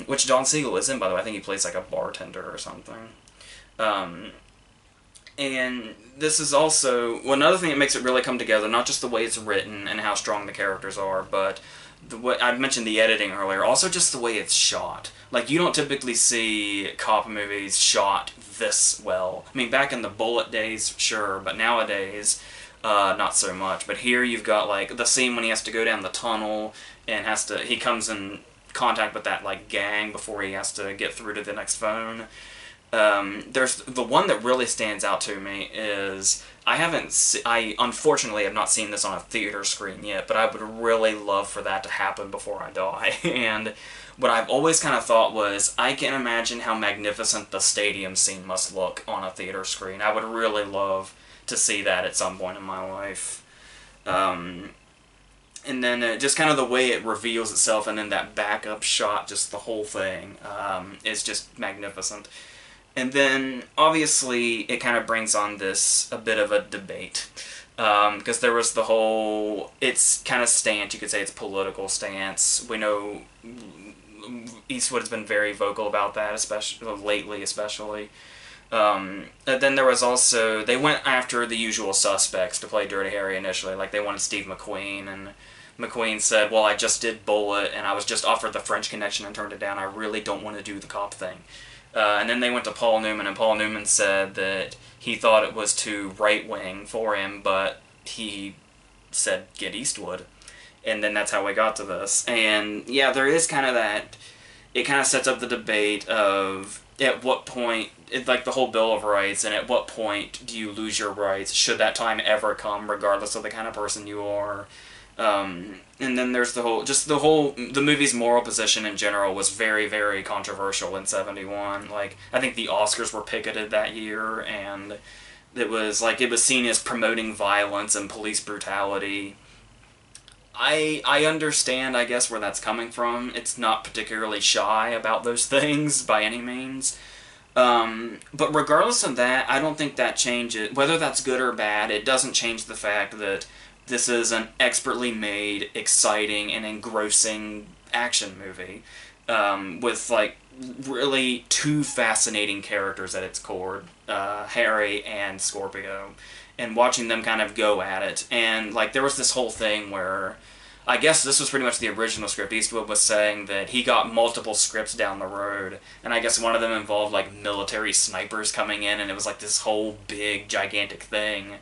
Which Don Siegel is in, by the way. I think he plays, like, a bartender or something. And this is also, well, another thing that makes it really come together, not just the way it's written and how strong the characters are, but the way, I mentioned the editing earlier, also just the way it's shot. Like, you don't typically see cop movies shot this well. I mean, back in the Bullet days, sure, but nowadays, not so much. But here you've got, like, the scene when he has to go down the tunnel and he comes in contact with that, like, gang before he has to get through to the next phone. There's the one that really stands out to me is, I unfortunately have not seen this on a theater screen yet, but I would really love for that to happen before I die. And what I've always kind of thought was, I can imagine how magnificent the stadium scene must look on a theater screen. I would really love to see that at some point in my life. And then just kind of the way it reveals itself, and then that backup shot, just the whole thing, is just magnificent. And then, obviously, it kind of brings on a bit of a debate. Because there was the whole, it's kind of stance, you could say it's political stance. We know Eastwood has been very vocal about that, lately especially. And then there was also, they went after the usual suspects to play Dirty Harry initially. Like, they wanted Steve McQueen, and McQueen said, well, I just did Bullet, and I was just offered the French Connection and turned it down. I really don't want to do the cop thing. And then they went to Paul Newman, and Paul Newman said that he thought it was too right-wing for him, but he said, get Eastwood. And then that's how we got to this. And, yeah, there is kind of that, it kind of sets up the debate of, at what point, like the whole Bill of Rights, and at what point do you lose your rights? Should that time ever come, regardless of the kind of person you are? And then there's the movie's moral position in general was very, very controversial in '71. Like, I think the Oscars were picketed that year, and it was seen as promoting violence and police brutality. I understand, I guess, where that's coming from. It's not particularly shy about those things by any means. But regardless of that, I don't think that changes, whether that's good or bad, it doesn't change the fact that this is an expertly made, exciting, and engrossing action movie, with, like, really two fascinating characters at its core, Harry and Scorpio, and watching them kind of go at it. And, like, there was this whole thing where, I guess this was pretty much the original script. Eastwood was saying that he got multiple scripts down the road, and I guess one of them involved, like, military snipers coming in, and it was, like, this whole big, gigantic thing.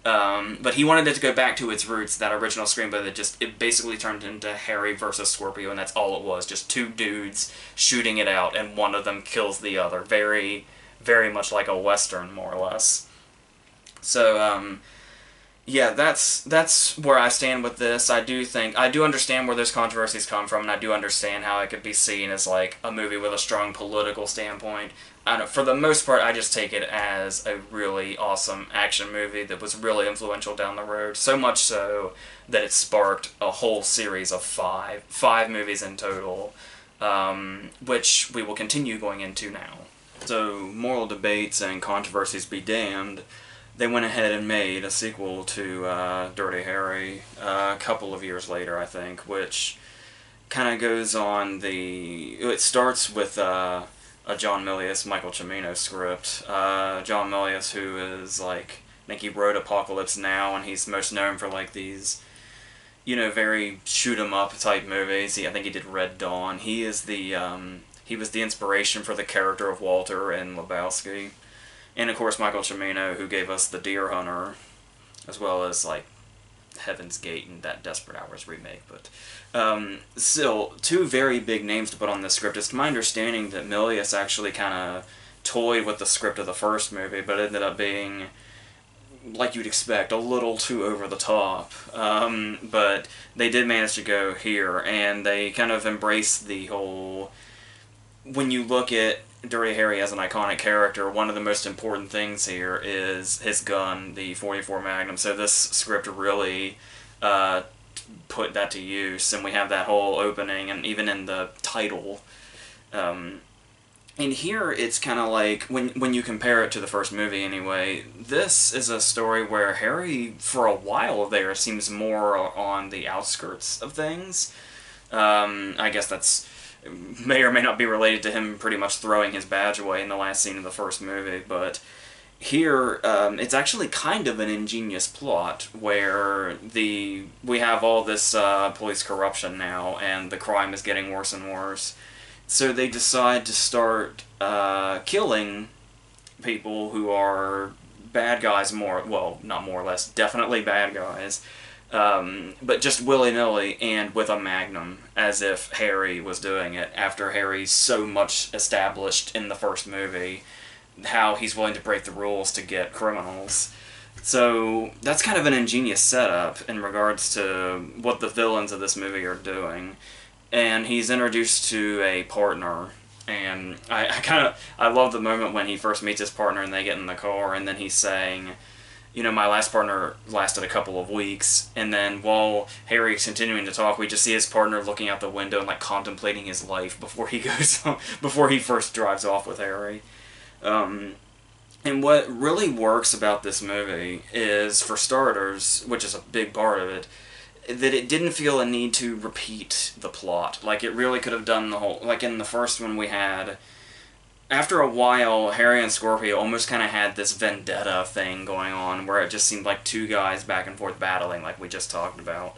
But he wanted it to go back to its roots, that original screenplay that it basically turned into Harry versus Scorpio, and that's all it was. Just two dudes shooting it out, and one of them kills the other. Very, very much like a Western, more or less. So, yeah, that's where I stand with this. I do understand where those controversies come from, and I do understand how it could be seen as, like, a movie with a strong political standpoint. I don't know, for the most part, I just take it as a really awesome action movie that was really influential down the road. So much so that it sparked a whole series of five movies in total, which we will continue going into now. So, moral debates and controversies be damned. They went ahead and made a sequel to Dirty Harry a couple of years later, I think, which kind of goes on it starts with a John Milius, Michael Cimino script. John Milius, who is, like, I think he wrote Apocalypse Now, and he's most known for, like, these, very shoot-'em-up type movies. I think he did Red Dawn. He was the inspiration for the character of Walter in Lebowski. And, of course, Michael Cimino, who gave us The Deer Hunter, as well as, like, Heaven's Gate and that Desperate Hours remake. But still, two very big names to put on this script. It's my understanding that Milius actually kind of toyed with the script of the first movie, but it ended up being, like you'd expect, a little too over the top. But they did manage to go here, and they kind of embraced the whole... When you look at Dirty Harry as an iconic character, one of the most important things here is his gun, the .44 Magnum. So this script really put that to use, and we have that whole opening, and even in the title. And here it's kind of like, when you compare it to the first movie anyway, this is a story where Harry, for a while there, seems more on the outskirts of things. I guess that's... may or may not be related to him pretty much throwing his badge away in the last scene of the first movie, but here it's actually kind of an ingenious plot where we have all this police corruption now, and the crime is getting worse and worse. So they decide to start killing people who are bad guys, well, not more or less, definitely bad guys. But just willy-nilly and with a Magnum, as if Harry was doing it, after Harry's so much established in the first movie, how he's willing to break the rules to get criminals. So that's kind of an ingenious setup in regards to what the villains of this movie are doing. And he's introduced to a partner, and I love the moment when he first meets his partner and they get in the car, and then he's saying... my last partner lasted a couple of weeks, and then while Harry's continuing to talk, we just see his partner looking out the window and, like, contemplating his life before he before he first drives off with Harry. And what really works about this movie is, for starters, which is a big part of it, that it didn't feel a need to repeat the plot. Like, it really could have done the whole... Like, in the first one we had... After a while, Harry and Scorpio almost kind of had this vendetta thing going on, where it just seemed like two guys back and forth battling, like we just talked about.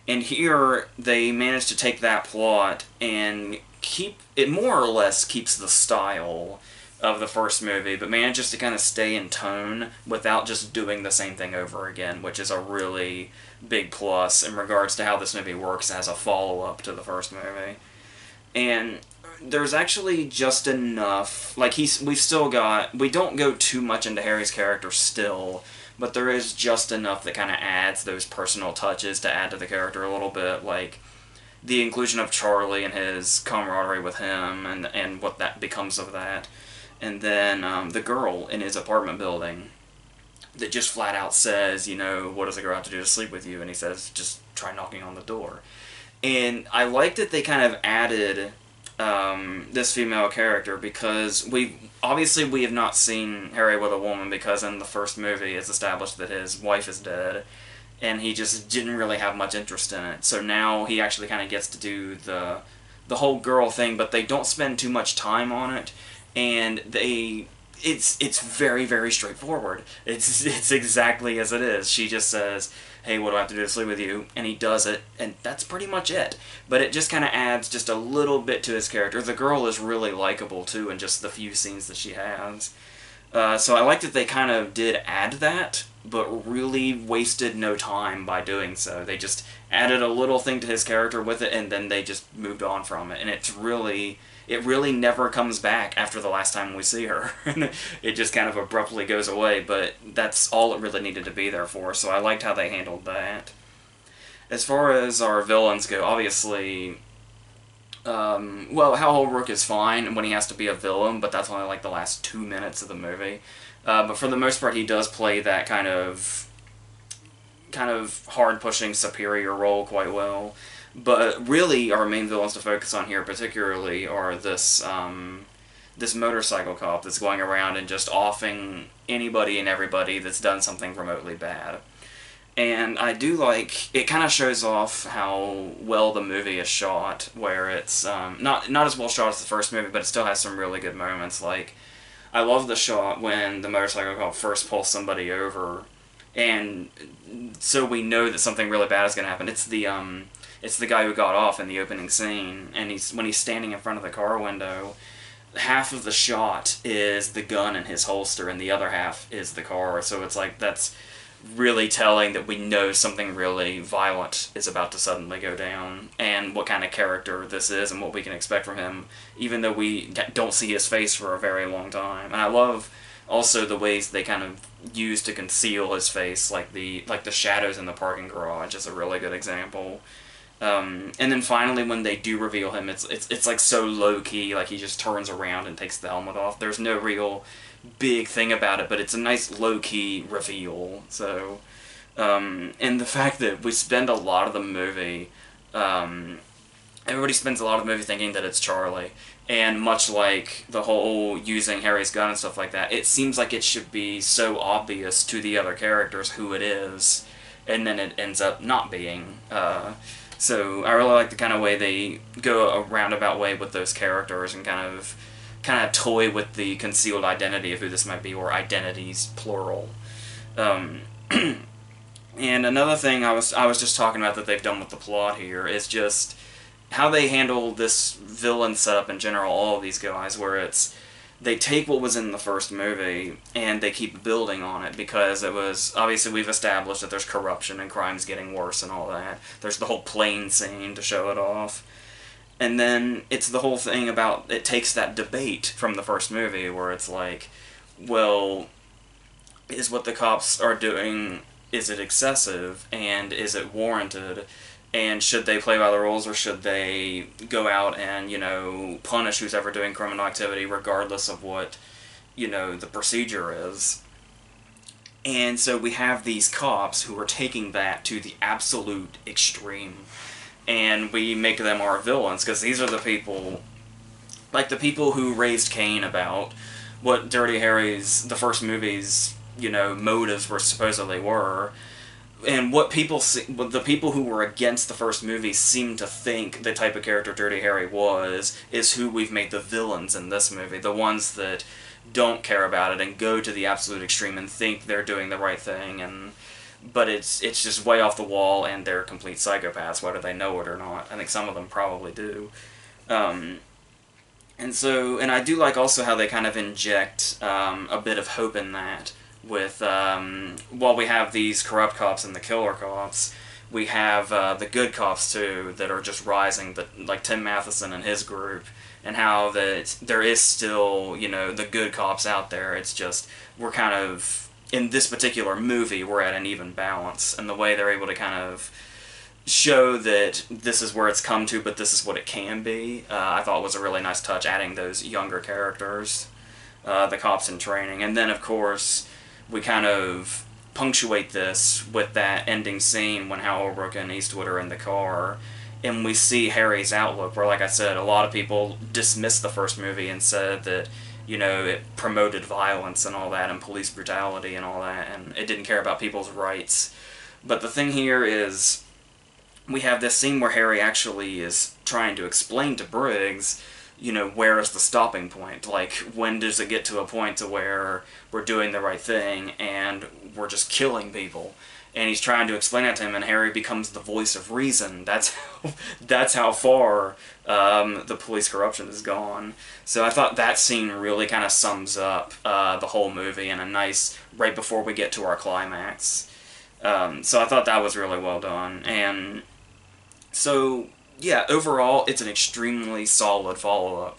And here, they managed to take that plot and keep... It more or less keeps the style of the first movie, but manages to kind of stay in tone without just doing the same thing over again, which is a really big plus in regards to how this movie works as a follow-up to the first movie. And... there's actually just enough, like, we've still got, we don't go too much into Harry's character still, but there is just enough that kind of adds those personal touches to add to the character a little bit, like the inclusion of Charlie and his camaraderie with him, and what that becomes of that, and then the girl in his apartment building that just flat out says, what does a girl have to do to sleep with you, and he says, just try knocking on the door. And I like that they kind of added... this female character, because we have not seen Harry with a woman, because in the first movie it's established that his wife is dead, and he just didn't really have much interest in it. So now he actually kind of gets to do the whole girl thing, but they don't spend too much time on it, and it's very, very straightforward. It's exactly as it is. She just says, hey, what do I have to do to sleep with you? And he does it, and that's pretty much it. But it just kind of adds just a little bit to his character. The girl is really likable, too, in just the few scenes that she has. So I like that they kind of did add that, but really wasted no time by doing so. They just added a little thing to his character with it, and then they just moved on from it. And it really never comes back after the last time we see her. It just kind of abruptly goes away, but that's all it really needed to be there for, so I liked how they handled that. As far as our villains go, obviously, well, Hal Holbrook is fine when he has to be a villain, but that's only like the last 2 minutes of the movie. But for the most part, he does play that kind of hard-pushing superior role quite well. But really, our main villains to focus on here particularly are this motorcycle cop that's going around and just offing anybody and everybody that's done something remotely bad. And I do like, it kind of shows off how well the movie is shot, where it's not as well shot as the first movie, but it still has some really good moments. Like, I love the shot when the motorcycle cop first pulls somebody over, and so we know that something really bad is going to happen. It's the guy who got off in the opening scene, and when he's standing in front of the car window, half of the shot is the gun in his holster, and the other half is the car. So it's like, that's really telling that we know something really violent is about to suddenly go down, and what kind of character this is and what we can expect from him, even though we don't see his face for a very long time. And I love also the ways they kind of use to conceal his face, like the shadows in the parking garage is a really good example. And then finally, when they do reveal him, it's like so low-key, like he just turns around and takes the helmet off. There's no real big thing about it, but it's a nice low-key reveal. So, and the fact that we spend a lot of the movie, everybody spends a lot of the movie thinking that it's Charlie, and much like the whole using Harry's gun and stuff like that, it seems like it should be so obvious to the other characters who it is, and then it ends up not being. So I really like the kind of way they go a roundabout way with those characters and kind of toy with the concealed identity of who this might be, or identities, plural. And another thing I was just talking about that they've done with the plot here is just how they handle this villain setup in general, all of these guys, where they take what was in the first movie and they keep building on it, because it was, obviously we've established that there's corruption and crime's getting worse and all that. There's the whole plane scene to show it off. And then it's the whole thing about, it takes that debate from the first movie where it's like, well, is what the cops are doing, is it excessive, and is it warranted, and should they play by the rules, or should they go out and, you know, punish who's ever doing criminal activity regardless of what, you know, the procedure is. And so we have these cops who are taking that to the absolute extreme, and we make them our villains, because these are the people, like the people who raised Cain about what Dirty Harry's, the first movie's, you know, motives were supposedly were, and what the people who were against the first movie seem to think the type of character Dirty Harry was, is who we've made the villains in this movie. The ones that don't care about it and go to the absolute extreme and think they're doing the right thing, but it's just way off the wall, and they're complete psychopaths, whether they know it or not. I think some of them probably do. And I do like also how they kind of inject a bit of hope in that, with, while we have these corrupt cops and the killer cops, we have the good cops too, that are just rising, like Tim Matheson and his group, and how that there is still, you know, the good cops out there. It's just, we're kind of, in this particular movie, we're at an even balance, and the way they're able to kind of show that this is where it's come to, but this is what it can be, I thought was a really nice touch, adding those younger characters, the cops in training. And then, of course, we kind of punctuate this with that ending scene when Hal Holbrook and Eastwood are in the car, and we see Harry's outlook, where, like I said, a lot of people dismissed the first movie and said that, you know, it promoted violence and all that, and police brutality and all that, and it didn't care about people's rights. But the thing here is, we have this scene where Harry actually is trying to explain to Briggs, you know, where is the stopping point? Like, when does it get to a point to where we're doing the right thing and we're just killing people? And he's trying to explain that to him, and Harry becomes the voice of reason. That's how far the police corruption has gone. So I thought that scene really kind of sums up the whole movie in a nice, right before we get to our climax. So I thought that was really well done. And so, yeah, overall, it's an extremely solid follow-up.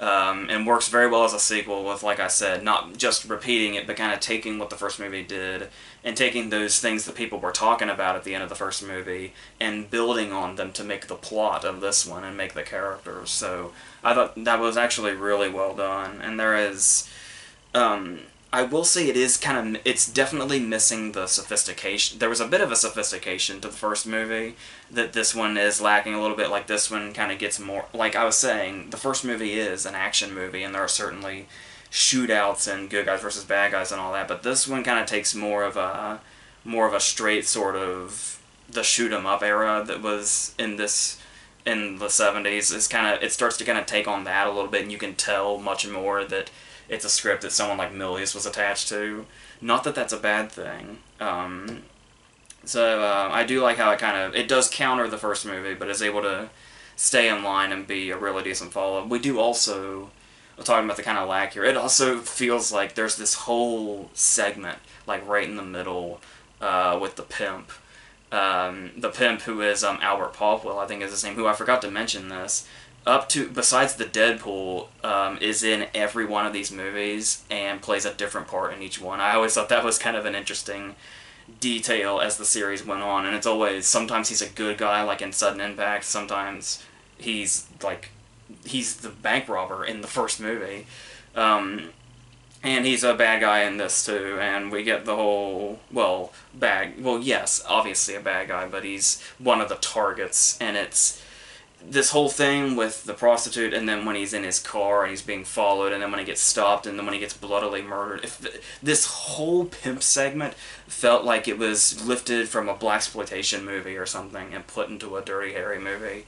And works very well as a sequel with, like I said, not just repeating it, but kind of taking what the first movie did and taking those things that people were talking about at the end of the first movie and building on them to make the plot of this one and make the characters. So I thought that was actually really well done. And there is... I will say it's definitely missing the sophistication. There was a bit of a sophistication to the first movie that this one is lacking a little bit. Like, this one kind of gets more, like I was saying, the first movie is an action movie, and there are certainly shootouts and good guys versus bad guys and all that, but this one kind of takes more of a straight sort of the shoot 'em up era that was in the 70s. It starts to kind of take on that a little bit, and you can tell much more that it's a script that someone like Milius was attached to. Not that that's a bad thing. I do like how it does counter the first movie, but is able to stay in line and be a really decent follow-up. We do also, talking about the kind of lack here, it also feels like there's this whole segment, like right in the middle, with the pimp. The pimp, who is Albert Popwell, I think is his name, who I forgot to mention this, besides the Deadpool, is in every one of these movies and plays a different part in each one. I always thought that was kind of an interesting detail as the series went on, and it's always, sometimes he's a good guy, like in Sudden Impact, sometimes he's the bank robber in the first movie, and he's a bad guy in this too, and we get the whole, yes, obviously a bad guy, but he's one of the targets, and it's this whole thing with the prostitute, and then when he's in his car and he's being followed, and then when he gets stopped, and then when he gets bloodily murdered. This whole pimp segment felt like it was lifted from a blaxploitation movie or something and put into a Dirty Harry movie.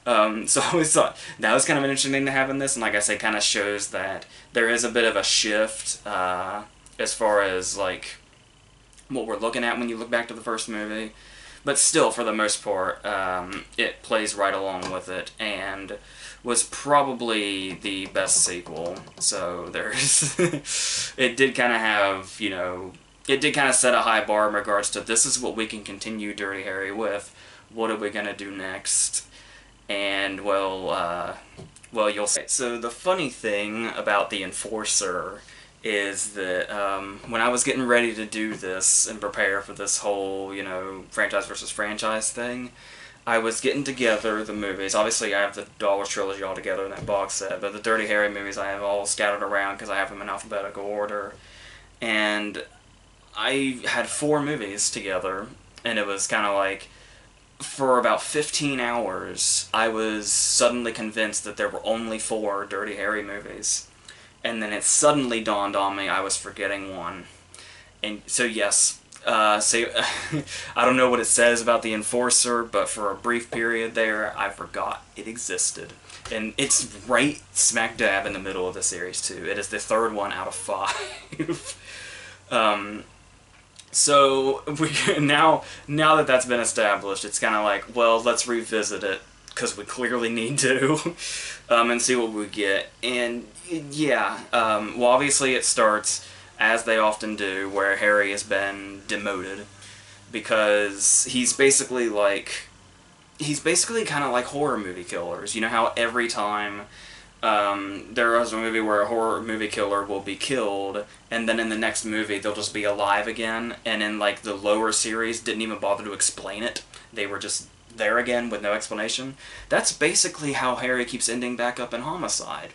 So I always thought that was kind of an interesting thing to have in this, and like I say, kind of shows that there is a bit of a shift as far as like what we're looking at when you look back to the first movie. But still, for the most part, it plays right along with it, and was probably the best sequel. So there's, it did kind of have, it did kind of set a high bar in regards to, this is what we can continue Dirty Harry with. What are we going to do next? And, well, you'll see. So the funny thing about the Enforcer is that when I was getting ready to do this and prepare for this whole, franchise versus franchise thing, I was getting together the movies. Obviously, I have the Dollars Trilogy all together in that box set, but the Dirty Harry movies I have all scattered around because I have them in alphabetical order. And I had 4 movies together, and it was kind of like, for about 15 hours, I was suddenly convinced that there were only 4 Dirty Harry movies. And then it suddenly dawned on me I was forgetting one. And so yes, I don't know what it says about the Enforcer, but for a brief period there, I forgot it existed. And it's right smack dab in the middle of the series too. It is the 3rd one out of 5. So now that that's been established, it's kind of like, well, let's revisit it, because we clearly need to, and see what we get. And yeah, well, obviously it starts, as they often do, where Harry has been demoted, because he's basically kind of like horror movie killers. You know how every time there is a movie where a horror movie killer will be killed, and then in the next movie they'll just be alive again, and in like the lower series didn't even bother to explain it. They were just there again with no explanation. That's basically how Harry keeps ending back up in Homicide,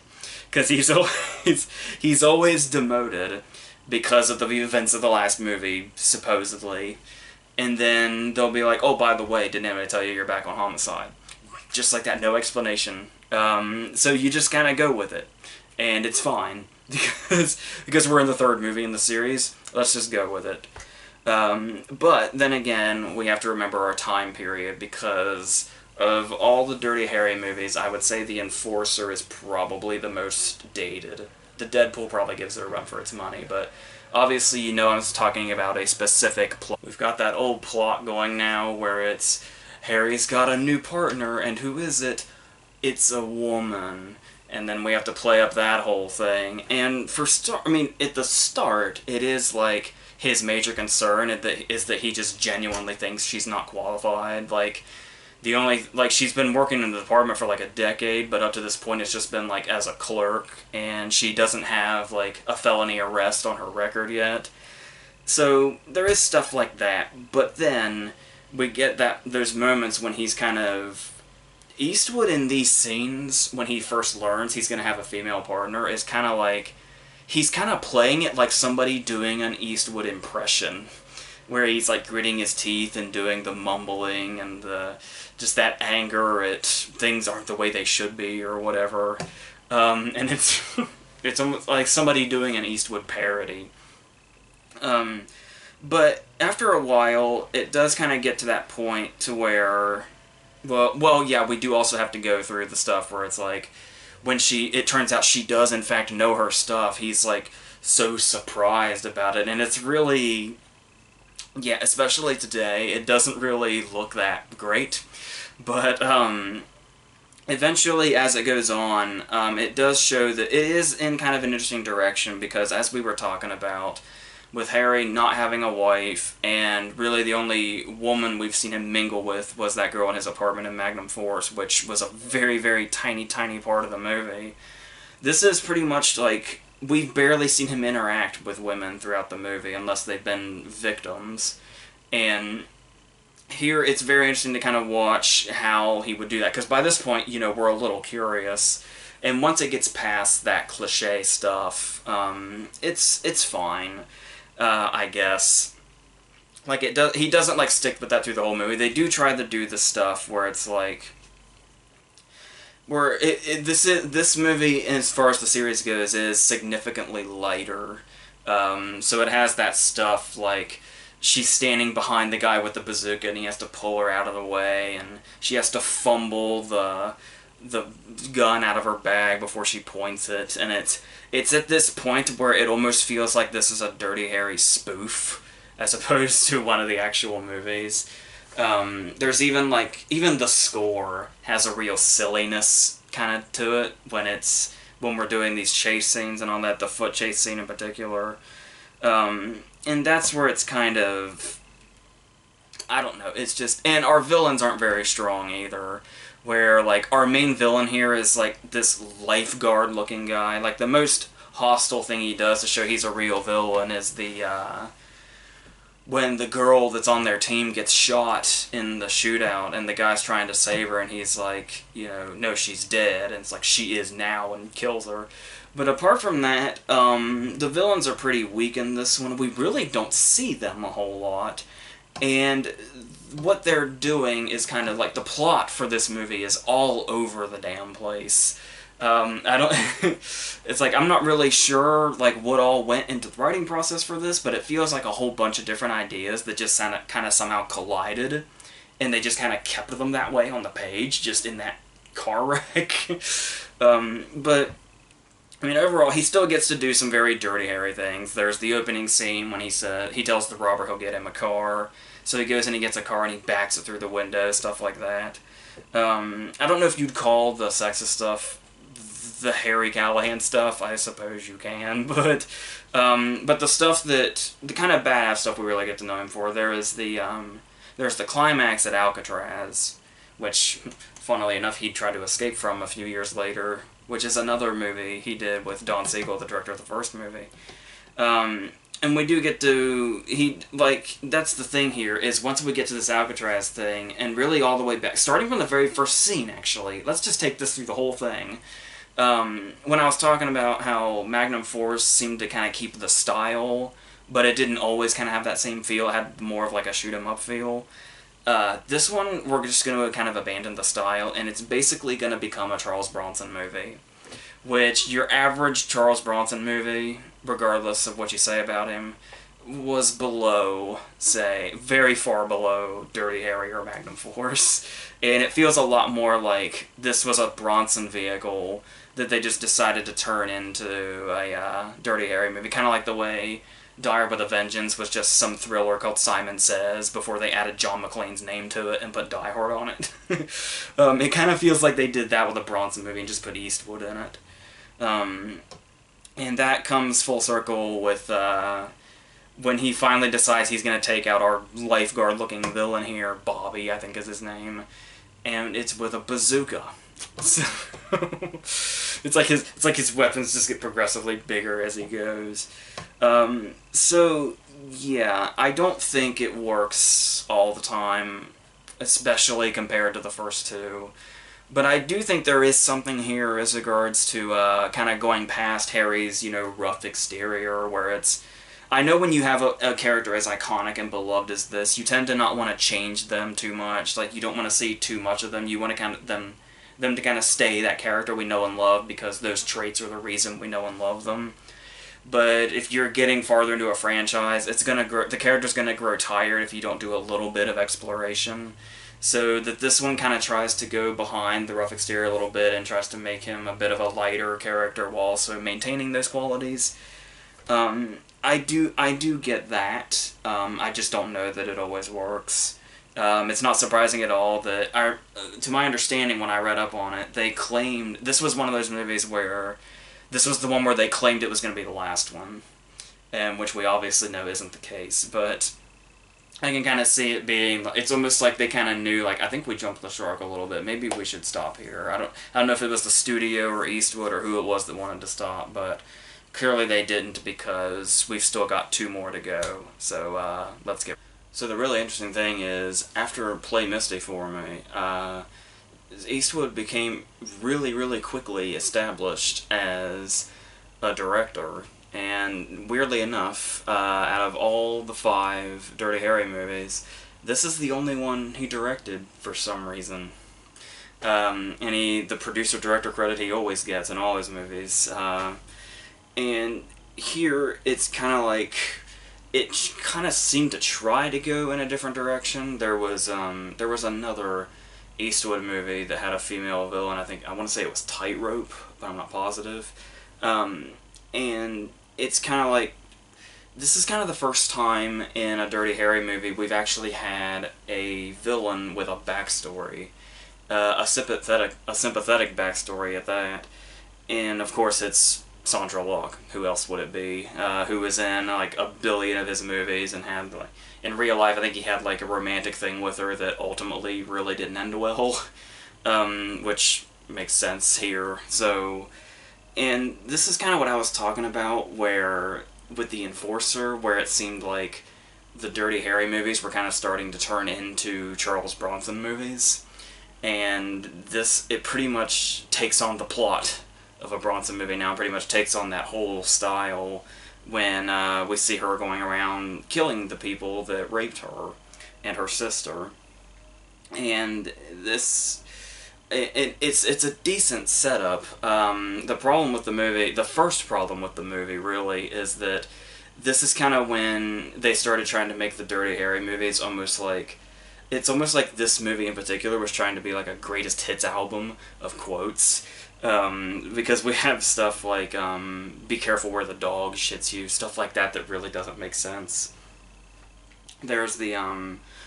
because he's always demoted because of the events of the last movie, supposedly, and then they'll be like, oh, by the way, didn't anybody tell you you're back on Homicide? Just like that, no explanation. So you just kind of go with it, and it's fine, because we're in the 3rd movie in the series, let's just go with it. But then again, we have to remember our time period, because Of all the Dirty Harry movies, I would say The Enforcer is probably the most dated. The Deadpool probably gives it a run for its money, but obviously you know I was talking about a specific plot. We've got that old plot going now where it's Harry's got a new partner, and who is it? It's a woman. And then we have to play up that whole thing. And at the start, it is like his major concern is that he just genuinely thinks she's not qualified. Like, she's been working in the department for like a decade, but up to this point it's just been like as a clerk, and she doesn't have like a felony arrest on her record yet. So there is stuff like that, but then we get those moments when he's kind of... Eastwood in these scenes, when he first learns he's going to have a female partner, is kind of like... He's kind of playing it like somebody doing an Eastwood impression, where he's like gritting his teeth and doing the mumbling and just that anger at things aren't the way they should be or whatever. And it's it's almost like somebody doing an Eastwood parody. But after a while, it does kind of get to that point to where... Well, yeah, we do also have to go through the stuff where it's like, when it turns out she does in fact know her stuff, he's like so surprised about it, and it's really, yeah, especially today, it doesn't really look that great, but eventually as it goes on, it does show that it is in kind of an interesting direction, because as we were talking about, with Harry not having a wife, and really the only woman we've seen him mingle with was that girl in his apartment in Magnum Force, which was a very, very tiny, tiny part of the movie. This is pretty much like, we've barely seen him interact with women throughout the movie, unless they've been victims. And here it's very interesting to kind of watch how he would do that, because by this point, you know, we're a little curious. And once it gets past that cliche stuff, it's fine. I guess. Like, he doesn't, like, stick with that through the whole movie. They do try to do the stuff where it's, like... Where this movie, as far as the series goes, is significantly lighter. So it has that stuff, like, she's standing behind the guy with the bazooka, and he has to pull her out of the way, and she has to fumble the gun out of her bag before she points it, and it's at this point where it almost feels like this is a Dirty Harry spoof, as opposed to one of the actual movies. There's even the score has a real silliness kind of to it when we're doing these chase scenes and all that, the foot chase scene in particular. And that's where it's kind of, I don't know, it's just, and our villains aren't very strong either. Where, like, our main villain here is, like, this lifeguard-looking guy. Like, the most hostile thing he does to show he's a real villain is when the girl that's on their team gets shot in the shootout, and the guy's trying to save her, and he's like, you know, no, she's dead, and it's like, she is now, and kills her. But apart from that, the villains are pretty weak in this one. We really don't see them a whole lot. And what they're doing is kind of like, the plot for this movie is all over the damn place. It's like, I'm not really sure, like, what all went into the writing process for this, but it feels like a whole bunch of different ideas that just kind of somehow collided, and they just kind of kept them that way on the page, just in that car wreck. But, I mean, overall, he still gets to do some very Dirty Harry things. There's the opening scene when he tells the robber he'll get him a car. So he goes and he gets a car and he backs it through the window, stuff like that. I don't know if you'd call the sexist stuff the Harry Callahan stuff. I suppose you can, but the stuff the kind of badass stuff we really get to know him for, there's the climax at Alcatraz, which, funnily enough, he'd try to escape from a few years later, which is another movie he did with Don Siegel, the director of the first movie. And we do get to, that's the thing here, is once we get to this Alcatraz thing, and really all the way back, starting from the very first scene, actually, let's just take this through the whole thing. When I was talking about how Magnum Force seemed to kind of keep the style, but it didn't always kind of have that same feel, it had more of like a shoot-'em-up feel. This one, we're just going to kind of abandon the style, and it's basically going to become a Charles Bronson movie. Which, your average Charles Bronson movie, regardless of what you say about him, was below, say, very far below Dirty Harry or Magnum Force. And it feels a lot more like this was a Bronson vehicle that they just decided to turn into a Dirty Harry movie. Kind of like the way Die Hard with a Vengeance was just some thriller called Simon Says before they added John McClane's name to it and put Die Hard on it. It kind of feels like they did that with a Bronson movie and just put Eastwood in it. And that comes full circle with when he finally decides he's going to take out our lifeguard-looking villain here, Bobby, I think is his name, and it's with a bazooka. So it's like his weapons just get progressively bigger as he goes. So yeah, I don't think it works all the time, especially compared to the first two. But I do think there is something here as regards to kind of going past Harry's, rough exterior, where it's... I know when you have a character as iconic and beloved as this, you tend to not want to change them too much. Like, you don't want to see too much of them. You want to kind of them to kind of stay that character we know and love because those traits are the reason we know and love them. But if you're getting farther into a franchise, it's gonna the character's gonna grow tired if you don't do a little bit of exploration. So that this one kind of tries to go behind the rough exterior a little bit and tries to make him a bit of a lighter character while also maintaining those qualities. I do get that. I just don't know that it always works. It's not surprising at all that, to my understanding when I read up on it, they claimed, this was one of those movies where, this was the one where they claimed it was going to be the last one, and which we obviously know isn't the case, but I can kind of see it being, it's almost like they kind of knew, like, I think we jumped the shark a little bit, maybe we should stop here. I don't know if it was the studio or Eastwood or who it was that wanted to stop, but clearly they didn't because we've still got 2 more to go, so let's get... So the really interesting thing is, after Play Misty for me, Eastwood became really, really quickly established as a director, and weirdly enough, out of all the 5 Dirty Harry movies, this is the only one he directed for some reason. And the producer-director credit he always gets in all his movies. And here, it's kind of like, it kind of seemed to try to go in a different direction. There was another Eastwood movie that had a female villain. I want to say it was Tightrope, but I'm not positive. And it's kind of like, this is kind of the first time in a Dirty Harry movie we've actually had a villain with a backstory. A sympathetic backstory at that. And of course it's Sandra Locke. Who else would it be? Who was in like a billion of his movies and had, like, in real life I think he had like a romantic thing with her that ultimately really didn't end well, which makes sense here. So, and this is kind of what I was talking about, where with the Enforcer, where it seemed like the Dirty Harry movies were kind of starting to turn into Charles Bronson movies, and this, it pretty much takes on the plot of a Bronson movie now, pretty much takes on that whole style when we see her going around killing the people that raped her and her sister. And this, it's a decent setup. The problem with the movie, the first problem with the movie really, is that this is kind of when they started trying to make the Dirty Harry movies almost like, it's almost like this movie in particular was trying to be like a greatest hits album of quotes. Because we have stuff like, be careful where the dog shits you, stuff like that that really doesn't make sense. There's the,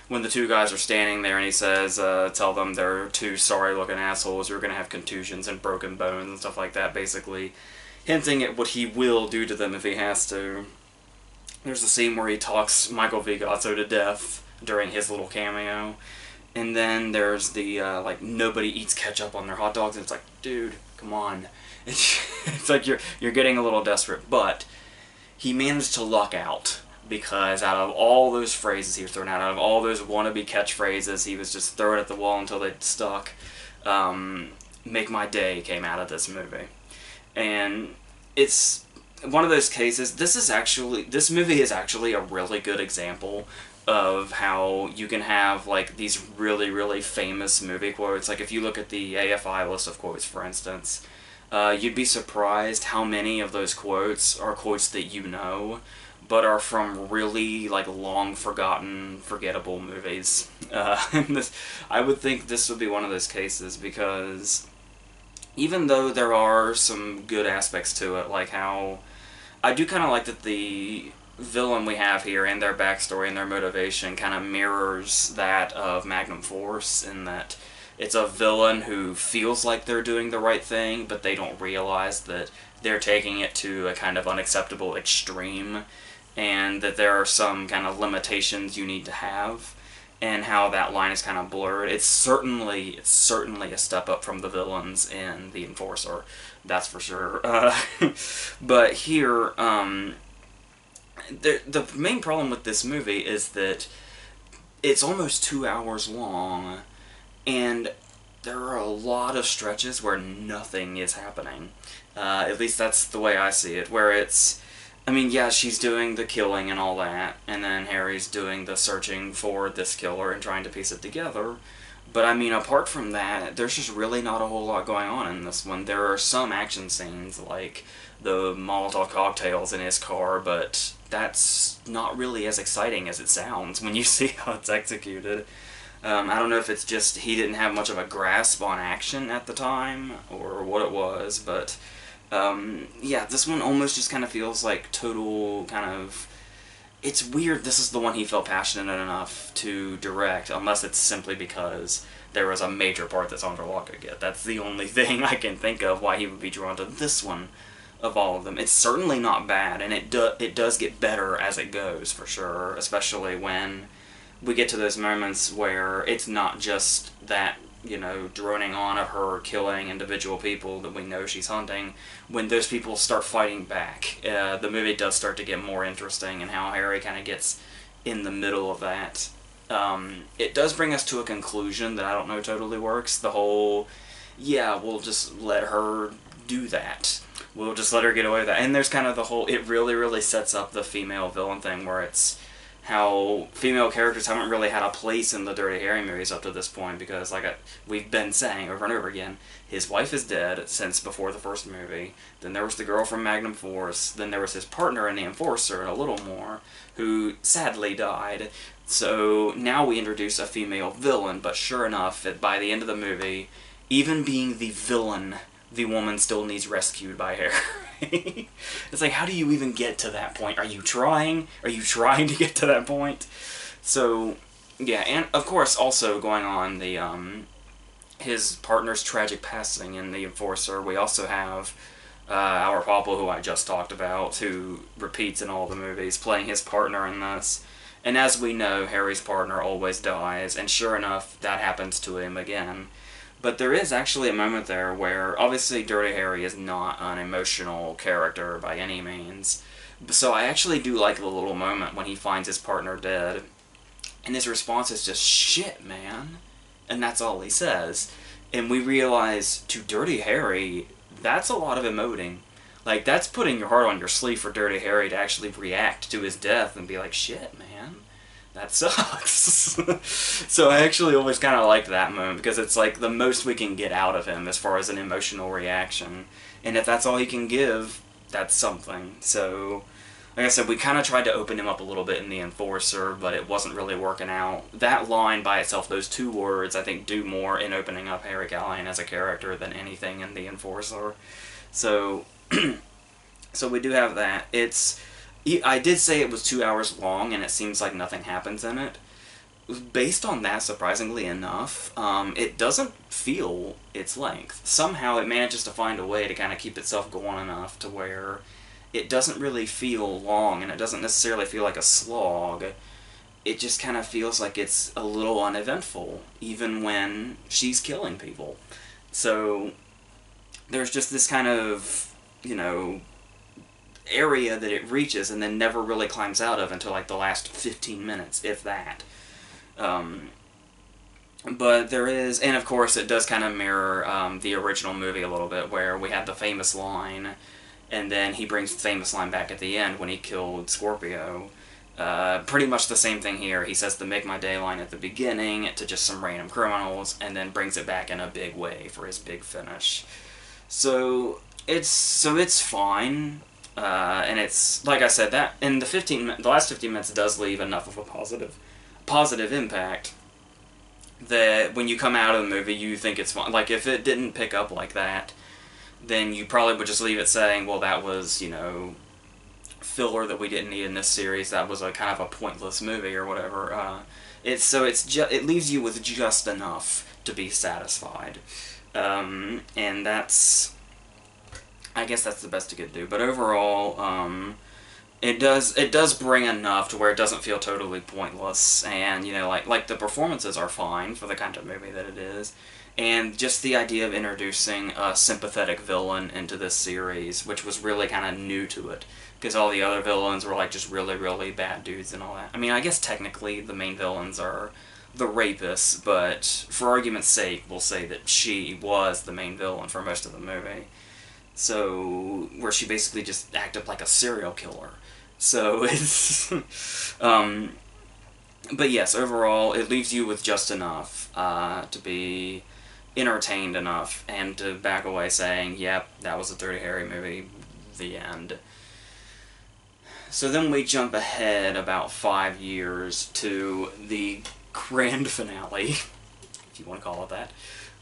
when the 2 guys are standing there and he says, tell them they're 2 sorry-looking assholes who are going to have contusions and broken bones and stuff like that, basically hinting at what he will do to them if he has to. There's a scene where he talks Michael Vigazzo to death during his little cameo. And then there's the, like, nobody eats ketchup on their hot dogs, and it's like, dude, come on. It's like you're getting a little desperate. But he managed to luck out, because out of all those phrases he was throwing out of all those wannabe catchphrases, he was just throwing at the wall until they stuck. Make My Day came out of this movie. And it's one of those cases, this movie is actually a really good example of how you can have, like, these really, really famous movie quotes. Like, if you look at the AFI list of quotes, for instance, you'd be surprised how many of those quotes are quotes that you know, but are from really, like, long-forgotten, forgettable movies. I would think this would be one of those cases, because even though there are some good aspects to it, like how... I do kind of like that the villain we have here and their backstory and their motivation kind of mirrors that of Magnum Force, in that it's a villain who feels like they're doing the right thing, but they don't realize that they're taking it to a kind of unacceptable extreme, and that there are some kind of limitations you need to have, and how that line is kind of blurred. It's certainly a step up from the villains in The Enforcer, that's for sure. But here, the main problem with this movie is that it's almost 2 hours long, and there are a lot of stretches where nothing is happening. At least that's the way I see it, where it's... I mean, yeah, she's doing the killing and all that, and then Harry's doing the searching for this killer and trying to piece it together. But, I mean, apart from that, there's just really not a whole lot going on in this one. There are some action scenes, like the Molotov cocktails in his car, but that's not really as exciting as it sounds when you see how it's executed. I don't know if it's just he didn't have much of a grasp on action at the time, or what it was, but... yeah, this one almost just kind of feels like total kind of... It's weird this is the one he felt passionate enough to direct, unless it's simply because there was a major part that Sandra Bullock could get. That's the only thing I can think of why he would be drawn to this one of all of them. It's certainly not bad, and it does get better as it goes, for sure, especially when we get to those moments where it's not just that, you know, droning on of her killing individual people that we know she's hunting. When those people start fighting back, the movie does start to get more interesting, and how Harry kind of gets in the middle of that. It does bring us to a conclusion that I don't know totally works. The whole, yeah, we'll just let her do that. We'll just let her get away with that. And there's kind of the whole, it really, really sets up the female villain thing, where it's how female characters haven't really had a place in the Dirty Harry movies up to this point, because, like we've been saying over and over again, his wife is dead since before the first movie. Then there was the girl from Magnum Force. Then there was his partner in The Enforcer, and a little more, who sadly died. So now we introduce a female villain, but sure enough, by the end of the movie, even being the villain, the woman still needs rescued by Harry. It's like, how do you even get to that point? Are you trying? Are you trying to get to that point? So, yeah, and of course, also going on the, his partner's tragic passing in The Enforcer, we also have our Papa, who I just talked about, who repeats in all the movies, playing his partner in this. And as we know, Harry's partner always dies, and sure enough, that happens to him again. But there is actually a moment there where, obviously, Dirty Harry is not an emotional character by any means. So I actually do like the little moment when he finds his partner dead, and his response is just, "Shit, man." And that's all he says. And we realize, to Dirty Harry, that's a lot of emoting. Like, that's putting your heart on your sleeve for Dirty Harry to actually react to his death and be like, "Shit, man. That sucks." So I actually always kind of like that moment, because it's like the most we can get out of him as far as an emotional reaction. And if that's all he can give, that's something. So, like I said, we kind of tried to open him up a little bit in The Enforcer, but it wasn't really working out. That line by itself, those two words, I think do more in opening up Harry Callahan as a character than anything in The Enforcer. So, so we do have that. I did say it was 2 hours long, and it seems like nothing happens in it. Based on that, surprisingly enough, it doesn't feel its length. Somehow it manages to find a way to kind of keep itself going enough to where it doesn't really feel long, and it doesn't necessarily feel like a slog. It just kind of feels like it's a little uneventful, even when she's killing people. So there's just this kind of, you know, area that it reaches and then never really climbs out of until like the last 15 minutes, if that. But there is, and of course it does kind of mirror the original movie a little bit, where we had the famous line, and then he brings the famous line back at the end when he killed Scorpio. Pretty much the same thing here. He says the "make my day" line at the beginning to just some random criminals, and then brings it back in a big way for his big finish. So it's fine. And it's, like I said, that in the last 15 minutes does leave enough of a positive impact that when you come out of the movie, you think it's fun. Like, if it didn't pick up like that, then you probably would just leave it saying, well, that was, you know, filler that we didn't need in this series. That was a kind of a pointless movie or whatever. It leaves you with just enough to be satisfied, and I guess that's the best it could do. But overall, it does bring enough to where it doesn't feel totally pointless, and you know, like the performances are fine for the kind of movie that it is, and just the idea of introducing a sympathetic villain into this series, which was really kind of new to it, because all the other villains were like just really, really bad dudes and all that. I mean, I guess technically the main villains are the rapists, but for argument's sake, we'll say that she was the main villain for most of the movie. So, where she basically just acted like a serial killer. So, it's... but yes, overall, it leaves you with just enough to be entertained enough, and to back away saying, yep, that was a Dirty Harry movie, the end. So then we jump ahead about 5 years to the grand finale, if you want to call it that,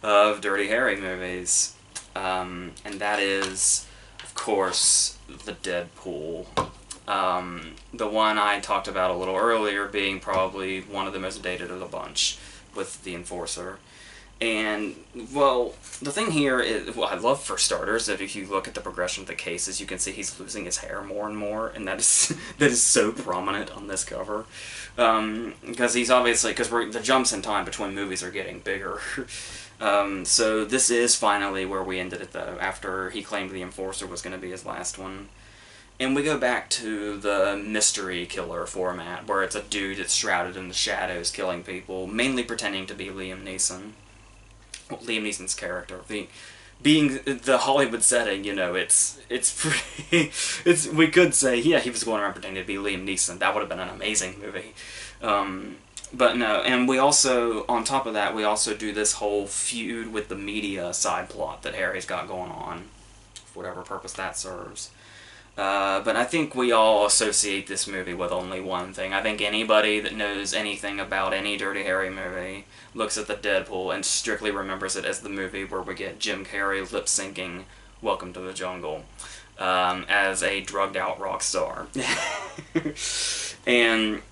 of Dirty Harry movies. And that is, of course, the Deadpool. The one I talked about a little earlier being probably one of the most dated of the bunch, with the Enforcer. And, well, the thing here is, well, I love, for starters, that if you look at the progression of the cases, you can see he's losing his hair more and more, and that is so prominent on this cover. Because he's obviously, because the jumps in time between movies are getting bigger. So this is finally where we ended it, though, after he claimed the Enforcer was going to be his last one. And we go back to the mystery killer format, where it's a dude that's shrouded in the shadows killing people, mainly pretending to be Liam Neeson. Well, Liam Neeson's character. Being the Hollywood setting, you know, it's pretty... we could say, yeah, he was going around pretending to be Liam Neeson. That would have been an amazing movie. But no, and we also, on top of that, we also do this whole feud with the media side plot that Harry's got going on, for whatever purpose that serves. But I think we all associate this movie with only one thing. I think anybody that knows anything about any Dirty Harry movie looks at the Deadpool and strictly remembers it as the movie where we get Jim Carrey lip-syncing Welcome to the Jungle as a drugged-out rock star. And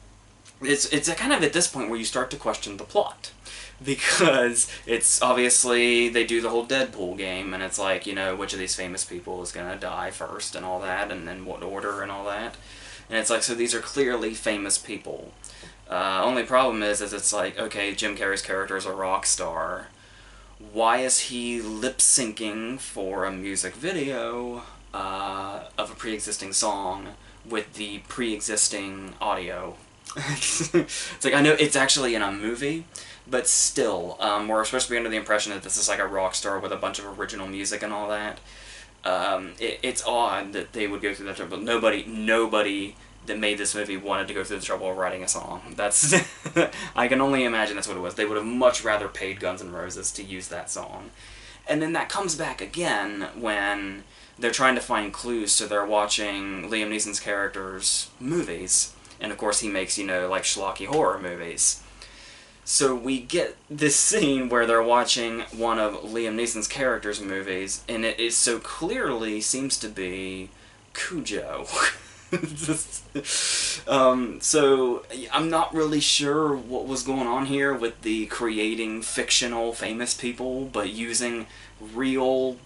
it's kind of at this point where you start to question the plot. Because it's obviously, they do the whole Deadpool game, and it's like, you know, which of these famous people is going to die first and all that, and then what order and all that. And it's like, so these are clearly famous people. Only problem is it's like, okay, Jim Carrey's character is a rock star. Why is he lip-syncing for a music video of a pre-existing song with the pre-existing audio? It's like, I know it's actually in a movie, but still, we're supposed to be under the impression that this is like a rock star with a bunch of original music and all that. It's odd that they would go through that trouble. Nobody that made this movie wanted to go through the trouble of writing a song. That's I can only imagine that's what it was. They would have much rather paid Guns N' Roses to use that song. And then that comes back again when they're trying to find clues, so they're watching Liam Neeson's character's movies. And of course he makes, you know, like schlocky horror movies. So we get this scene where they're watching one of Liam Neeson's character's movies, and it so clearly seems to be Cujo. So I'm not really sure what was going on here with the creating fictional famous people, but using real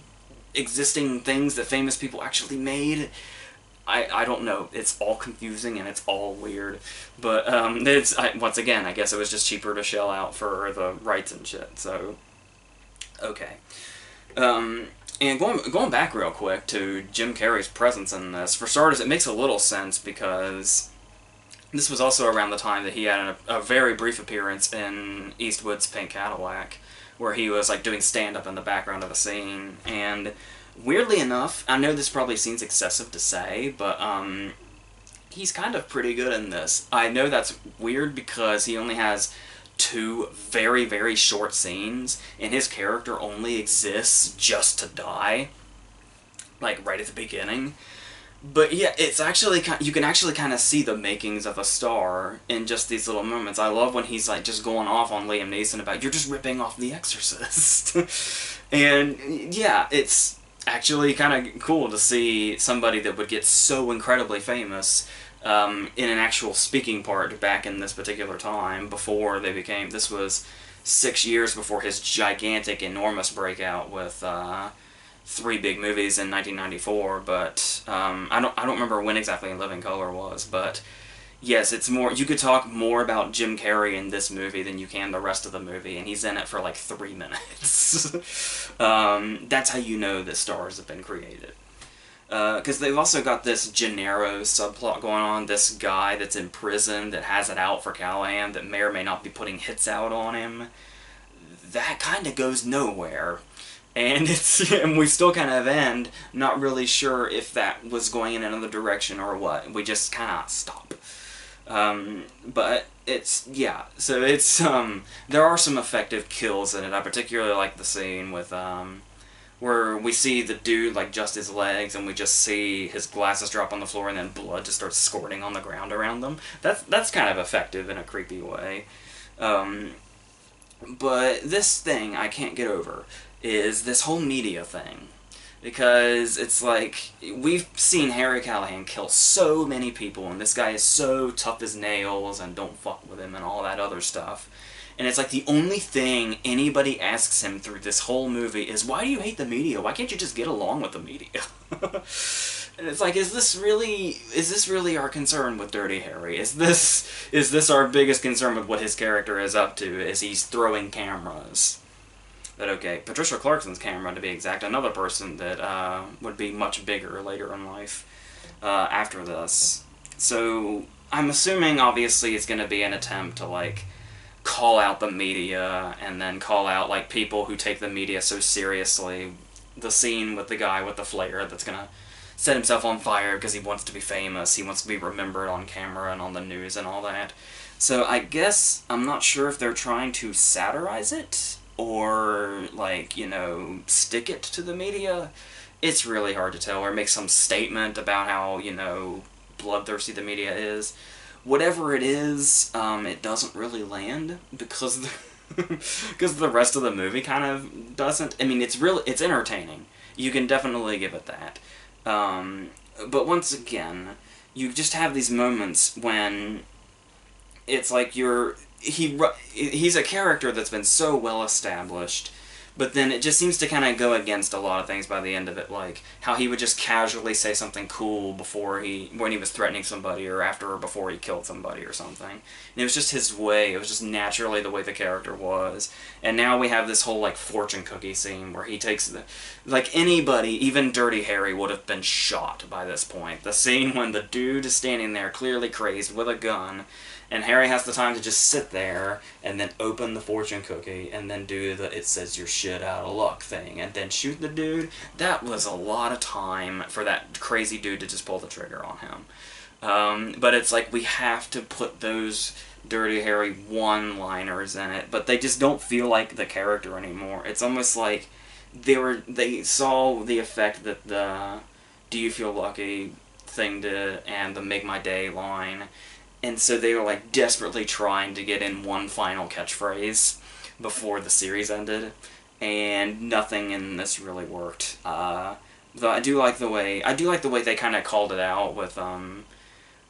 existing things that famous people actually made. I don't know. It's all confusing and it's all weird. But once again, I guess it was just cheaper to shell out for the rights and shit. So, okay. And going back real quick to Jim Carrey's presence in this, for starters, it makes a little sense because this was also around the time that he had a very brief appearance in Eastwood's Pink Cadillac, where he was like doing stand-up in the background of a scene. And weirdly enough, I know this probably seems excessive to say, but he's kind of pretty good in this. I know that's weird because he only has 2 very, very short scenes, and his character only exists just to die, like right at the beginning. But yeah, it's actually you can actually kind of see the makings of a star in just these little moments. I love when he's like just going off on Liam Neeson about, you're just ripping off The Exorcist. And yeah, it's actually kind of cool to see somebody that would get so incredibly famous in an actual speaking part back in this particular time before they became. This was 6 years before his gigantic, enormous breakout with 3 big movies in 1994. But I don't remember when exactly In Living Color was, but yes, it's more. You could talk more about Jim Carrey in this movie than you can the rest of the movie, and he's in it for like 3 minutes. That's how you know that stars have been created. Because they've also got this Gennaro subplot going on, this guy that's in prison that has it out for Callahan that may or may not be putting hits out on him. That kind of goes nowhere. And and we still kind of end not really sure if that was going in another direction or what. We just kind of stop. But it's, yeah, so it's, there are some effective kills in it. I particularly like the scene with, where we see the dude, like, just his legs, and we just see his glasses drop on the floor, and then blood just starts squirting on the ground around them. That's kind of effective in a creepy way. But this thing I can't get over is this whole media thing. Because it's like, we've seen Harry Callahan kill so many people, and this guy is so tough as nails, and don't fuck with him, and all that other stuff. And it's like the only thing anybody asks him through this whole movie is, why do you hate the media? Why can't you just get along with the media? And it's like, is this really our concern with Dirty Harry? Is this our biggest concern with what his character is up to? Is he's throwing cameras? But okay, Patricia Clarkson's camera, to be exact, another person that would be much bigger later in life after this. So I'm assuming, obviously, it's going to be an attempt to, like, call out the media, and then call out, like, people who take the media so seriously. The scene with the guy with the flare that's gonna set himself on fire because he wants to be famous, he wants to be remembered on camera and on the news and all that. So I guess, I'm not sure if they're trying to satirize it, or, like, you know, stick it to the media. It's really hard to tell, or make some statement about how, you know, bloodthirsty the media is. Whatever it is, it doesn't really land, because because the rest of the movie kind of doesn't. I mean, it's entertaining. You can definitely give it that. But once again, you just have these moments when it's like he's a character that's been so well established, but then it just seems to kind of go against a lot of things by the end of it, like how he would just casually say something cool when he was threatening somebody, or after or before he killed somebody or something. And it was just his way, it was just naturally the way the character was. And now we have this whole, like, fortune cookie scene where he takes like, anybody, even Dirty Harry, would have been shot by this point. The scene when the dude is standing there clearly crazed with a gun, and Harry has the time to just sit there, and then open the fortune cookie, and then do the "it says you're shit out of luck" thing, and then shoot the dude. That was a lot of time for that crazy dude to just pull the trigger on him. But it's like, we have to put those Dirty Harry one-liners in it, but they just don't feel like the character anymore. It's almost like they saw the effect that the "do you feel lucky" thing did, and the "make my day" line, and so they were, like, desperately trying to get in one final catchphrase before the series ended, and nothing in this really worked. Though I do like the way they kind of called it out with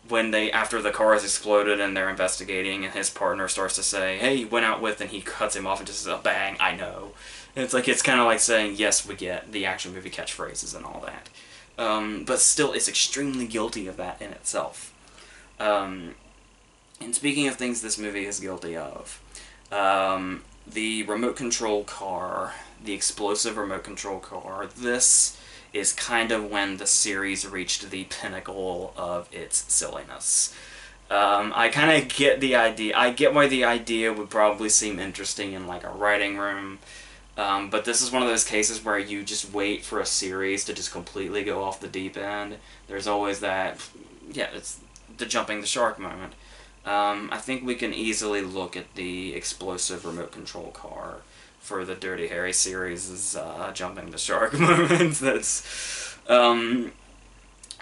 when after the cars exploded and they're investigating, and his partner starts to say, "Hey, you went out with," and he cuts him off and just says, "Bang, I know." And it's kind of like saying, yes, we get the action movie catchphrases and all that. But still, it's extremely guilty of that in itself. And speaking of things this movie is guilty of, the remote control car, the explosive remote control car, this is kind of when the series reached the pinnacle of its silliness. I kind of get the idea. I get why the idea would probably seem interesting in, like, a writing room, but this is one of those cases where you just wait for a series to just completely go off the deep end. There's always that, yeah, it's the jumping the shark moment. I think we can easily look at the explosive remote control car for the Dirty Harry series as jumping the shark moment. That's,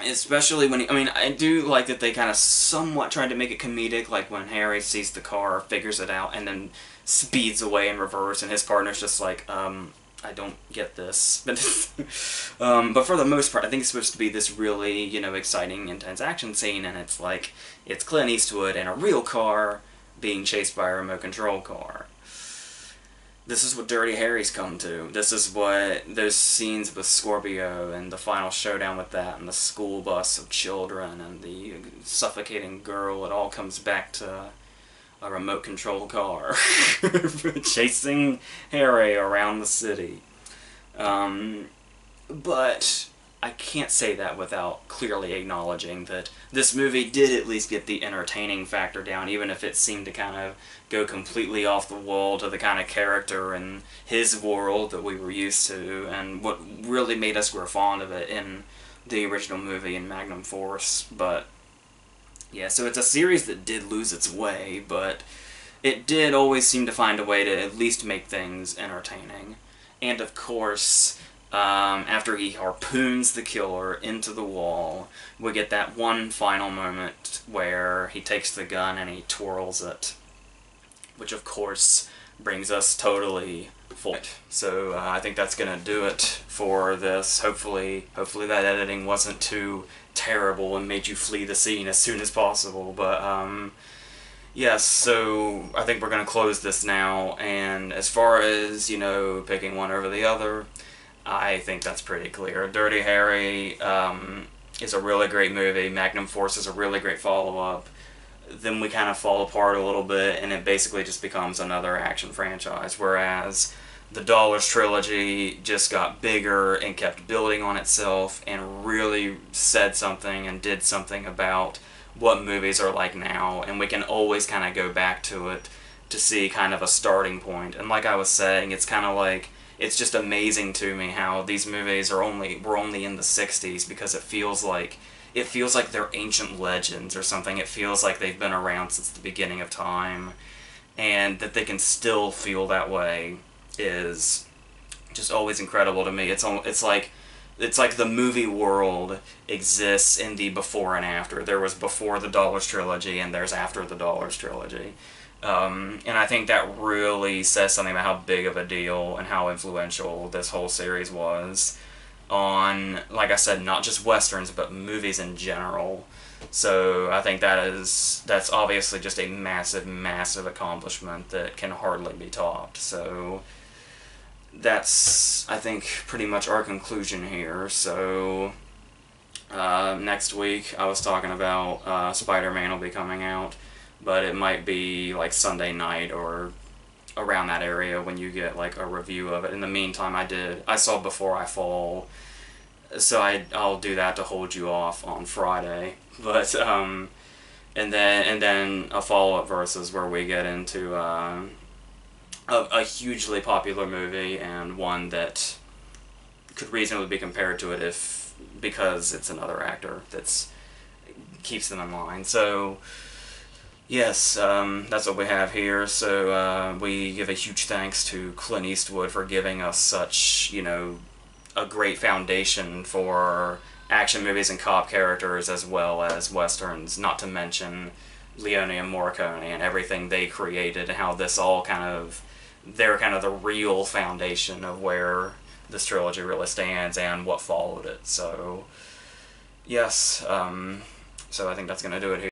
Especially when, I mean, I do like that they kind of somewhat tried to make it comedic, like when Harry sees the car, figures it out, and then speeds away in reverse, and his partner's just like, I don't get this. But for the most part, I think it's supposed to be this really, you know, exciting, intense action scene, and it's like, it's Clint Eastwood in a real car being chased by a remote control car. This is what Dirty Harry's come to. This is what those scenes with Scorpio and the final showdown with that and the school bus of children and the suffocating girl, it all comes back to a remote control car chasing Harry around the city. But I can't say that without clearly acknowledging that this movie did at least get the entertaining factor down, even if it seemed to kind of go completely off the wall to the kind of character and his world that we were used to, and what really made us grow fond of it in the original movie in Magnum Force. But yeah, so it's a series that did lose its way, but it did always seem to find a way to at least make things entertaining. And of course, after he harpoons the killer into the wall, we get that one final moment where he takes the gun and he twirls it, which of course brings us totally full. So I think that's gonna do it for this. Hopefully that editing wasn't too terrible and made you flee the scene as soon as possible. But yes, so I think we're gonna close this now. And as far as, you know, picking one over the other, I think that's pretty clear. Dirty Harry is a really great movie. Magnum Force is a really great follow-up. Then we kind of fall apart a little bit, and it basically just becomes another action franchise. Whereas the Dollars Trilogy just got bigger and kept building on itself and really said something and did something about what movies are like now. And we can always kind of go back to it to see kind of a starting point. And like I was saying, it's kind of like, it's just amazing to me how these movies were only in the 60s, because it feels like they're ancient legends or something. It feels like they've been around since the beginning of time, and that they can still feel that way is just always incredible to me. It's like the movie world exists in the before and after. There was before the Dollars Trilogy, and there's after the Dollars Trilogy. And I think that really says something about how big of a deal and how influential this whole series was on, like I said, not just westerns, but movies in general. So I think that's obviously just a massive, massive accomplishment that can hardly be topped. So that's, I think, pretty much our conclusion here. So next week, I was talking about Spider-Man will be coming out, but it might be like Sunday night or around that area when you get like a review of it. In the meantime, I saw Before I Fall, so I'll do that to hold you off on Friday. But and then a follow-up Versus where we get into a hugely popular movie, and one that could reasonably be compared to it because it's another actor that's keeps them in line. So yes, that's what we have here. So we give a huge thanks to Clint Eastwood for giving us such, you know, a great foundation for action movies and cop characters as well as westerns, not to mention Leone and Morricone and everything they created, and how this all they're kind of the real foundation of where this trilogy really stands and what followed it. So yes, so I think that's going to do it here.